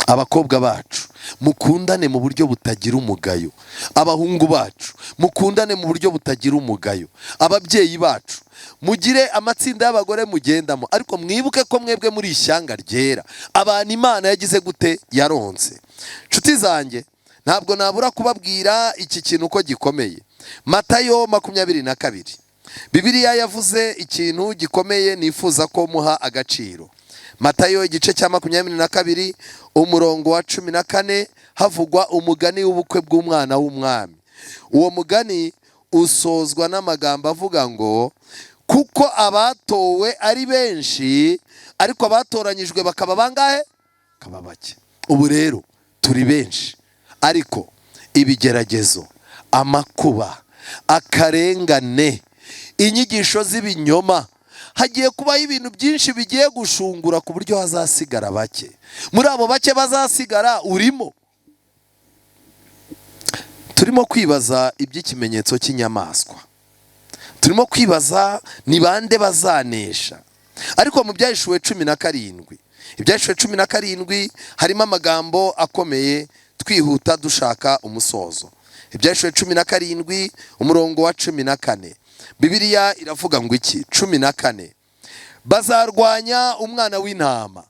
Abakobwa bacu mukundane mu buryo butagira umugayo, abahungu bacu mukundane mu buryo butagira umugayo, ababyeyi bacu mugire amatsinda y'abagore mugendamo, ariko mwibuke ko mwebwe muri ishyanga ryera, abantu Imana yagize gute, yaronse. Nshuti zanjye, ntabwo nabura kubabwira iki kintu ko gikomeye. Matayo 22. Bibiliya yavuze ikintu gikomeye nifuza ko muha agaciro. Matayo igice cya 22 umurongo wa 14 havugwa umugani w'ubukwe bw'umwana w'umwami. Uwo mugani usozwa n'amagambo avuga ngo kuko abatowe ari benshi, ariko abatoranyijwe bakaba bangahe? Kaba bake. Ubu rero turi benshi, ariko ibigeragezo, amakuba, akarengane, inyigisho z'ibinyoma, hagiye kubaho ibintu byinshi bigiye gushungura ku buryo hazasigara bake. Muri abo bake bazasigara urimo. Turimo kwibaza iby'ikimenyetso cy'inyamaswa, turimo kwibaza ni bande bazanesha. Ariko mu Byahishuwe 17, Ibyahishuwe 17 harimo amagambo akomeye twihuta dushaka umusozo. Ibyahishuwe 17 umurongo wa 14. Bibiliya iravuga ngo iki? 14. Bazarwanya umwana w'intama.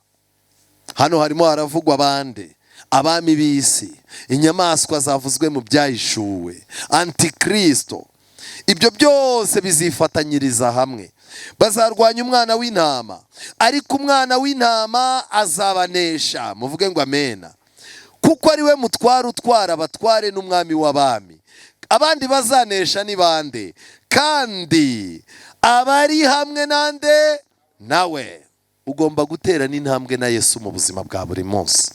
Hano harimo haravugwa bande? Abami b'isi, inyamaswa zavuzwe mu Byahishuwe, Antikristo. Ibyo byose bizifatanyiriza hamwe bazarwanya umwana w'intama, ariko umwana w'intama azabanesha. Muvuge ngo amena. Kuko ari we mutware utwara abatware n'umwami w'abami. Abandi bazanesha ni bande? Kandi abari hamwe nande nawe. Ugomba gutera n'intambwe na Yesu mu buzima bwa buri munsi.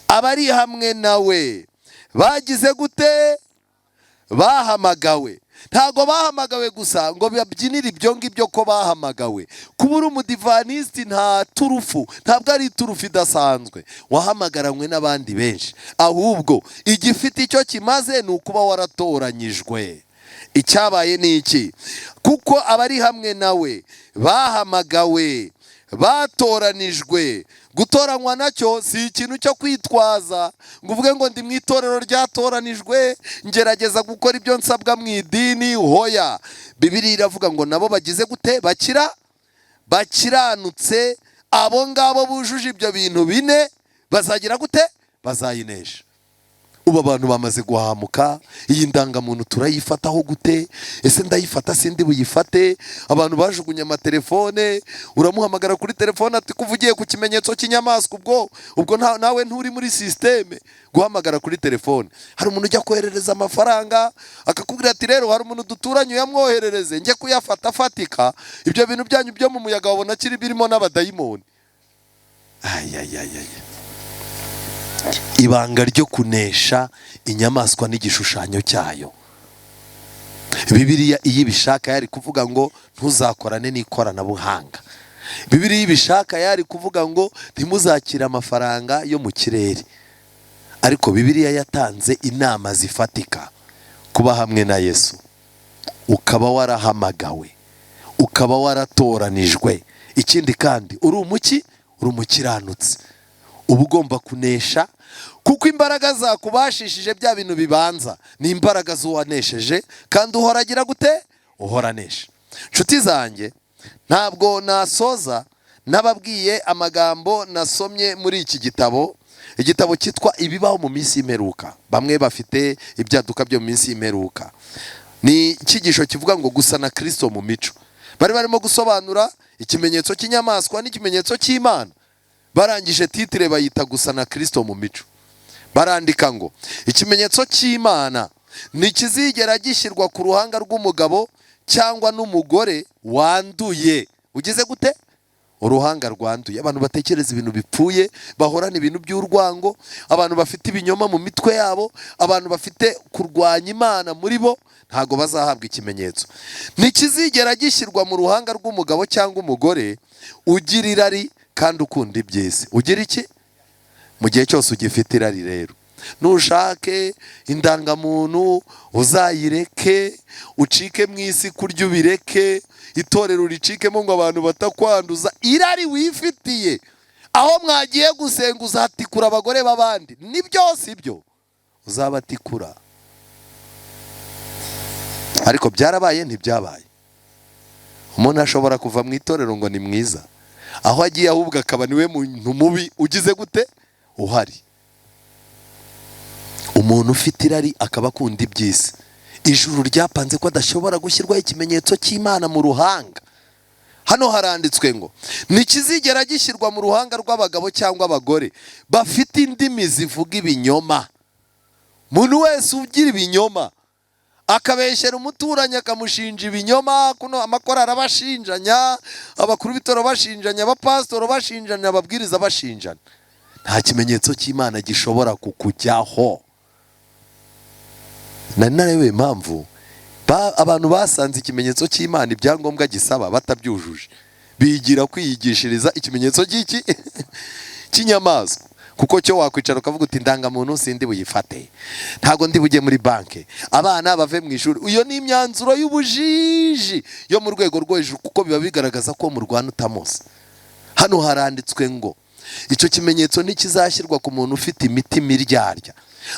Abari hamwe nawe bagize gute? Bahamagawe. Ntago bahamagawe gusa ngo babyinire ibyo ngibyo ko bahamagawe. Kuba uri umudivanisiti nta turufu, ntabwo ari turufu idasanzwe. Wahamagaranywe n'abandi benshi, ahubwo igifite icyo kimaze ni ukuba waratoranyijwe. Icyabaye ni iki? Kuko abari hamwe nawe bahamagawe, batoranijwe. Gutoranywa nacyo si ikintu cyo kwitwaza ngo uvuge ngo ndi mu itorero ryatoranijwe, ngerageza gukora ibyo nsabwa mu idini. Hoya, Bibiliya iravuga ngo nabo bagize gute? Bakiranutse. Abo ngabo bujuje ibyo bintu bine bazagira gute? Bazayinesha. Ubu abantu bamaze guhamuka. Iyi ndangamuntu turayifataho gute? Ese ndayifata sindi buyifate? Abantu bajugunye amatelefone, uramuhamagara kuri telefone ati kuvugiye ku kimenyetso cy'inyamaswa, ubwo nawe nturi muri systeme. Guhamagara kuri telefone, hari umuntu ujya koherereza amafaranga akakubwira ati rero hari umuntu duturanye yamwoherereze, njye kuyafata afatika. Ibyo bintu byanyu byo mu muyaga wabona kiri birimo n'abadayimoni. Ibanga ryo kunesha inyamaswa n'igishushanyo cyayo. Bibiliya iyo ibishaka yari kuvuga ngo ntuzakorane n'ikoranabuhanga. Bibiliya ibishaka yari kuvuga ngo ntimuzakire amafaranga yo mu kirere. Ariko Bibiliya yatanze inama zifatika. Kuba hamwe na Yesu, ukaba warahamagawe, ukaba waratoranijwe. Ikindi kandi uri umukiranutsi. Uba ugomba kunesha, kuko imbaraga zakubashishije bya bintu bibanza ni imbaraga z'uwanesheje, kandi uhora agira gute? Uhora anesha. Nshuti zanjye, ntabwo nasoza nababwiye amagambo nasomye muri iki gitabo. Igitabo cyitwa Ibibaho mu minsi y'imperuka. Bamwe bafite ibyaduka byo mu minsi y'imperuka. Ni icyigisho kivuga ngo gusa na Kristo mu mico. Bari barimo gusobanura ikimenyetso cy'inyamaswa n'ikimenyetso cy'Imana. Barangije titire bayita gusa na Kristo mu mico. Barandika ngo ikimenyetso cy'Imana ntikizigera gishyirwa ku ruhanga rw'umugabo cyangwa n'umugore wanduye. Ugize gute? Uruhanga rwanduye. Abantu batekereza ibintu bipfuye, bahorana ibintu by'urwango, abantu bafite ibinyoma mu mitwe yabo, abantu bafite kurwanya Imana muri bo, ntago bazahabwa ikimenyetso. Ntikizigera gishyirwa mu ruhanga rw'umugabo cyangwa umugore ugira irari kandi ukunda iby'isi. Ugira iki? Mu gihe cyose ugifite irari rero, nushake indangamuntu uzayireke, ucike mu isi kurya ubireke, itorero ricikemo ngo abantu batakwanduza. Irari wifitiye, aho mwagiye gusenga uzatikura abagore b'abandi, ni byose ibyo uzabatikura. Ariko byarabaye ntibyabaye? Umuntu ashobora kuva mu itorero ngo ni mwiza, aho agiye ahubwo akaba niwe muntu mubi. Ugize gute? Uhari. Umuntu ufite irari akaba akunda iby'isi, ijuru ryapanze ko adashobora gushyirwaho ikimenyetso cy'Imana mu ruhanga. Hano haranditswe ngo ntikizigera gishyirwa mu ruhanga rw'abagabo cyangwa abagore bafite indimi zivuga ibinyoma. Umuntu wese ugira ibinyoma akabeshyera umuturanyi akamushinja ibinyoma, kuno amakorari abashinjanya, abakuru b'itoro bashinjanya, abapasitoro bashinjanya, ababwiriza bashinjana, nta kimenyetso cy'Imana gishobora kukujyaho. Narewe impamvu abantu basanze ikimenyetso cy'Imana ibyangombwa gisaba batabyujuje, bigira kwiyigishiriza ikimenyetso cy'iki cy'inyamaswa. Kuko cyo wakwicara ukavuga uti ndangamuntu sindi buyifate, ntago ndi bujye muri banke, abana bave mu ishuri. Iyo ni imyanzuro y'ubujiji yo mu rwego rwo hejuru, kuko biba bigaragaza ko mu Rwanda utamuzi. Hano haranditswe ngo icyo kimenyetso ntikizashyirwa ku muntu ufite imitima iryarya.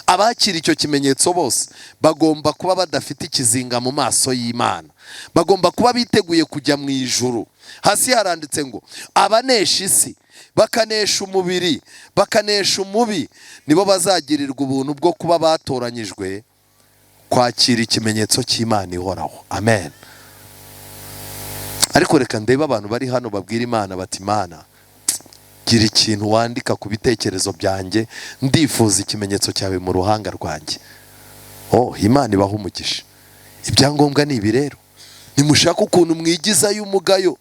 Abakira icyo kimenyetso bose bagomba kuba badafite ikizinga mu maso y'Imana, bagomba kuba biteguye kujya mu ijuru. Hasi haranditse ngo abanesha isi, bakanesha umubiri, bakanesha umubi, nibo bazagirirwa ubuntu bwo kuba batoranyijwe kwakira ikimenyetso cy'Imana ihoraho. Amen. ariko reka ndebe abantu bari hano babwira Imana bati Imana gira ikintu wandika ku bitekerezo byanjye, ndifuza ikimenyetso cyawe mu ruhanga rwanjye. Imana ibaha umugisha. Ibyangombwa ni ibi rero, nimushaka ukuntu mwigizayo umugayo.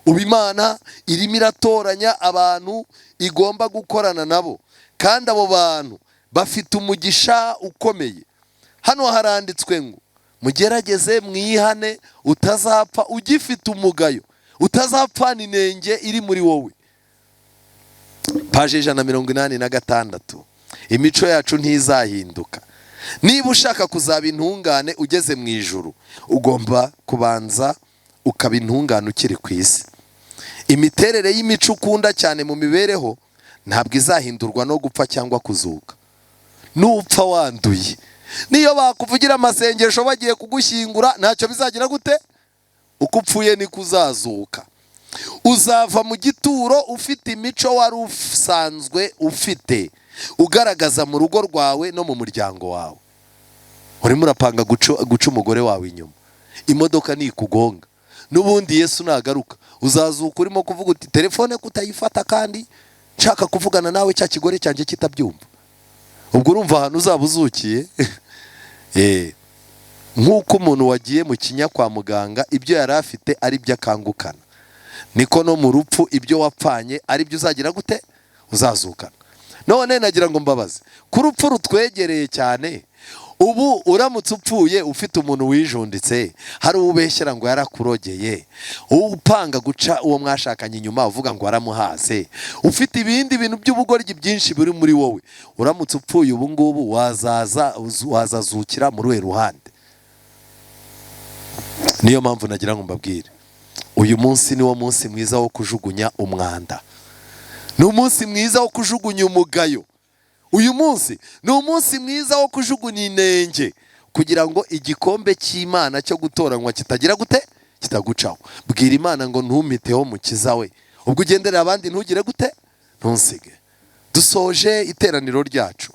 Ubu Imana irimo iratoranya abantu igomba gukorana nabo, kandi abo bantu bafite umugisha ukomeye. Hano haranditswe ngo mugerageze mwihane utazapfa ugifite umugayo, utazapfana inenge iri muri wowe. Paje 186. Imico yacu ntizahinduka. Niba ushaka kuzaba intungane ugeze mu ijuru, ugomba kubanza ukaba intungane ukiri ku isi. Imiterere y'imico ukunda cyane mu mibereho ntabwo izahindurwa no gupfa cyangwa kuzuka. Nupfa wanduye, niyo bakuvugira amasengesho bagiye kugushyingura, ntacyo bizagira gute? Uko upfuye niko uzazuka. Uzava mu gituro ufite imico wari usanzwe ufite, ugaragaza mu rugo rwawe no mu muryango wawe. Urimo urapanga guca umugore wawe inyuma, imodoka nikugonga, n'ubundi Yesu nagaruka uzazuka urimo kuvuga uti telefone kutayifata kandi nshaka kuvugana nawe cya kigore cyanjye kitabyumva. Ubwo urumva ahantu uzaba uzukiye. Nk'uko umuntu wagiye mu kinya kwa muganga ibyo yari afite ari byo akangukana, niko no mu rupfu ibyo wapfanye ari byo uzagira gute? Uzazukana. None nagira ngo mbabaze, ku rupfu rutwegereye cyane, ubu uramutse upfuye ufite umuntu wijunditse, hari ubeshyera ngo yarakurogeye, upanga guca uwo mwashakanye inyuma uvuga ngo waramuhase, ufite ibindi bintu by'ubugoryi byinshi biri muri wowe, uramutse upfuye ubu ngubu wazazukira muri we ruhande. Niyo mpamvu nagira ngo mbabwire, uyu munsi niwo munsi mwiza wo kujugunya umwanda, ni umunsi mwiza wo kujugunya umugayo. Uyu munsi ni umunsi mwiza wo kujugunya inenge, kugira ngo igikombe cy'Imana cyo gutoranywa kitagira gute? Kitagucaho. Bwira Imana ngo ntumiteho mukiza we, ubwo ugenderera abandi ntugire gute? Ntusige. Dusoje iteraniro ryacu,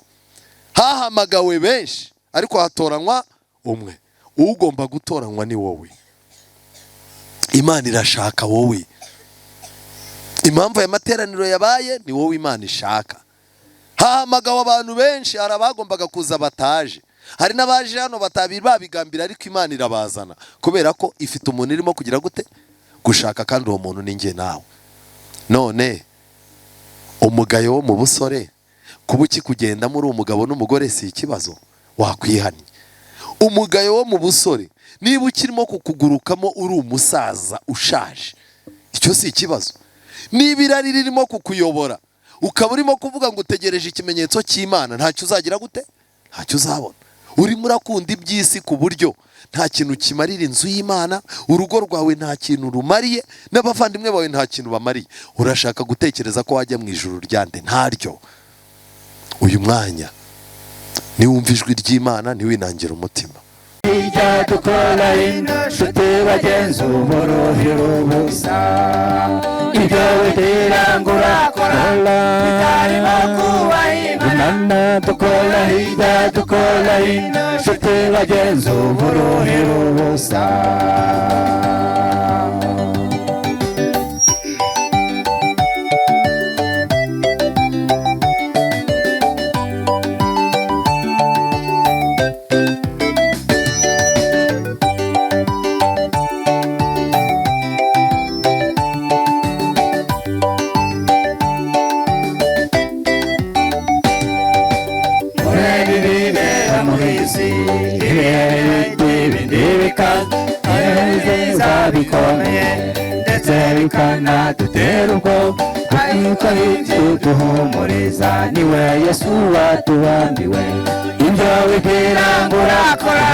hahamagawe benshi ariko hatoranywa umwe. Ugomba gutoranywa ni wowe. Imana irashaka wowe. Impamvu y'amateraniro yabaye ni wowe Imana ishaka. Hahamagawe abantu benshi, hari abagombaga kuza bataje, hari n'abaje hano batabiri babigambira, ariko Imana irabazana kubera ko ifite umuntu irimo kugira gute? Gushaka, kandi uwo muntu ni njye nawe. None umugayo wo mu busore kuba ukikugenda muri umugabo n'umugore si ikibazo, wakwihannye. Umugayo wo mu busore niba ukirimo kukugurukamo uri umusaza ushaje, icyo si ikibazo. Niba irari ririmo kukuyobora ukaba urimo kuvuga ngo utegereje ikimenyetso cy'Imana, ntacyo uzagira gute? Ntacyo uzabona. Urimo urakunda iby'isi ku buryo nta kintu kimarira inzu y'Imana, urugo rwawe nta kintu rumariye, n'abavandimwe bawe nta kintu bamariye. Urashaka gutekereza ko wajya mu ijuru ryande? Ntaryo. Uyu mwanya niwumva ijwi ry'Imana ntiwinangire umutima. Ijya dukora inshuti bagenzi uborohera ubusa, ibyo bitirangura kora bitarimo kubaha Imana. Dukora ijya dukora inshuti bagenzi uborohera ubusa. Bikomeye ndetse bikanadutera ubwoba, ariko duhumuriza niwe Yesu watubambiwe. Ibyo bitirangura kora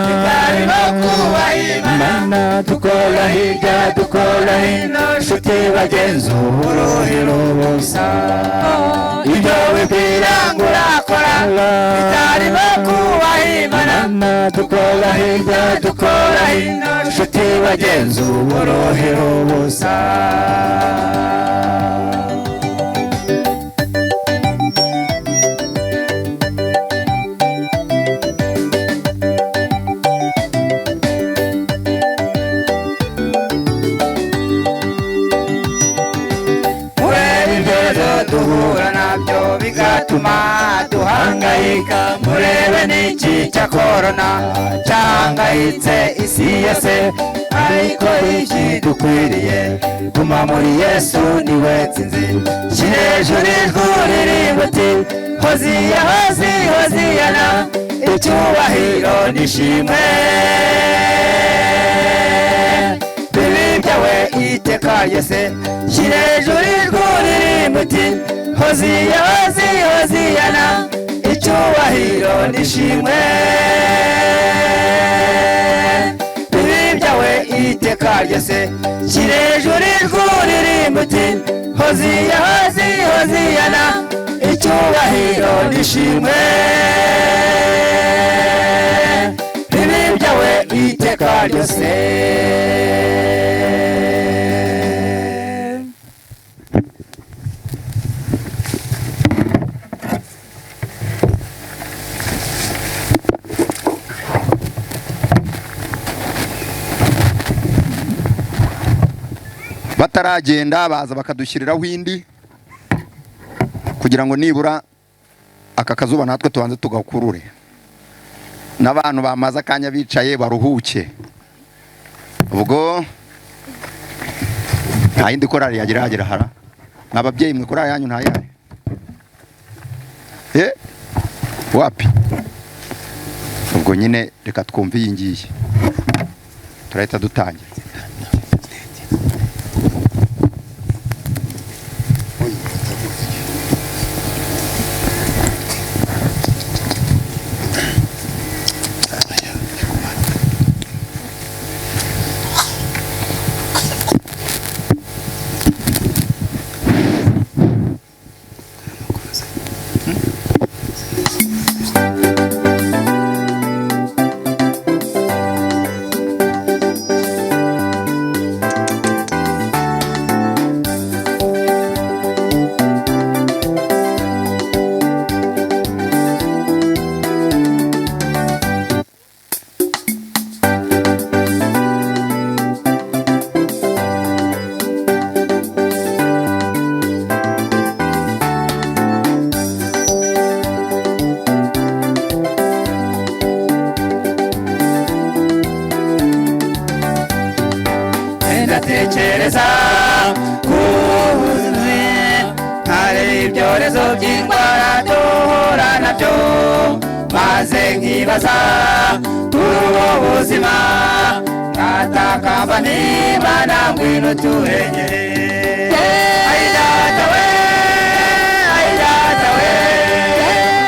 bitarimo kubaha Imana. Dukora hirya dukora hino, nshuti bagenzi uborohera ubusa. Ibyo bitirangura kora bitarimo kubaha Imana. Dukora hirya dukora hino, nshuti bagenzi uborohera ubusa. bigatuma duhangayika. Murebe n'iki cya korona cyahangayitse isi yose, ariko ikidukwiriye guma muri Yesu niwe nsinzi. Shyira hejuru ijwi uririmbe uti Hoziya, Hoziya, Hoziyana, icyubahiro n'ishimwe bibe byawe iteka ryose. Shyira hejuru ijwi uririmbe uti Hoziya, Hoziya, Hoziyana, icyubahiro n'ishimwe bibe byawe iteka ryose. Shyira hejuru ijwi uririmbe uti Hoziya, Hoziya, Hoziyana, icyubahiro n'ishimwe bibe byawe iteka ryose. bataragenda baza bakadushyiriraho indi kugira ngo nibura aka kazuba natwe tubanze tugakurure, n'abantu bamaze akanya bicaye baruhuke. Ubwo nta yindi korari yagira hara, n'ababyeyi mwe korari yanyu ntayahe wapi? Ubwo nyine reka twumve iyi ngiyi turahita dutangira. Ndatekereza kuzuye hari ibyorezo by'indwara duhura nabyo, maze nkibaza kuri ubu buzima, ngatakamba n'Imana ngwino turengere. Ay data we, ay data we,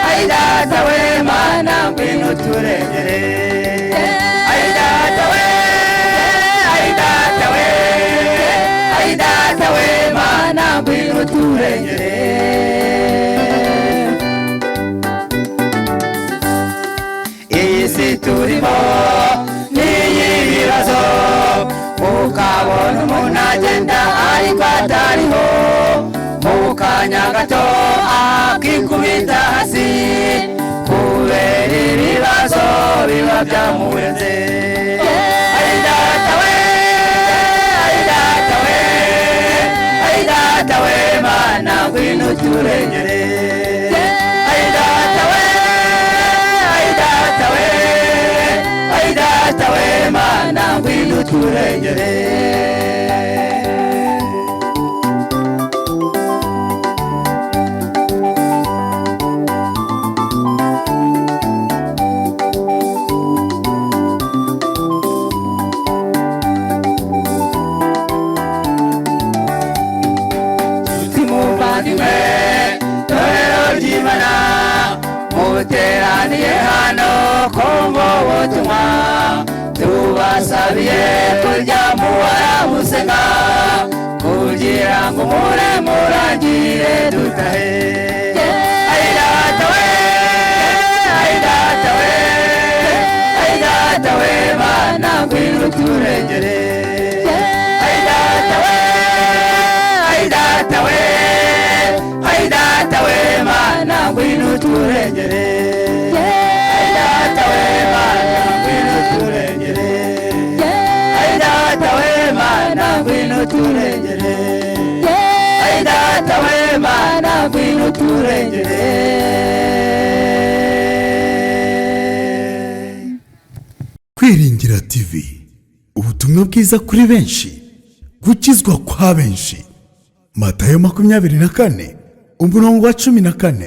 ay data we, Mana ngwino turengere. Ay data we, ay data we, ay data we, Mana ngwino turengere. Iyi si turimo n'iyibibazo, ukabona umuntu agenda ariko atariho, mu kanya gato akikubita hasi kubera ibibazo biba byamurenze. Ay data we, ay data we, ay data we, Mana ngwino turengere. Ay data we, ay data we, ay data we, Mana ngwino turengere. Muvandimwe, torero ry'Imana muteraniye hano kumva ubutumwa, tubasabiye kurya muhora musenga kugira ngo mure murangire dutahe. Ay data we, ay data we, ay data we, Mana ngwino turengere. Ay data we, ay data we, ay data we, Mana ngwino turengere. Ay data we, Mana ngwino turengere. Ay data we, Mana ngwino turengere. Ay data we, Mana ngwino uturengere. Kwiringira TV, ubutumwa bwiza kuri benshi, gukizwa kwa benshi. Matayo 24:14.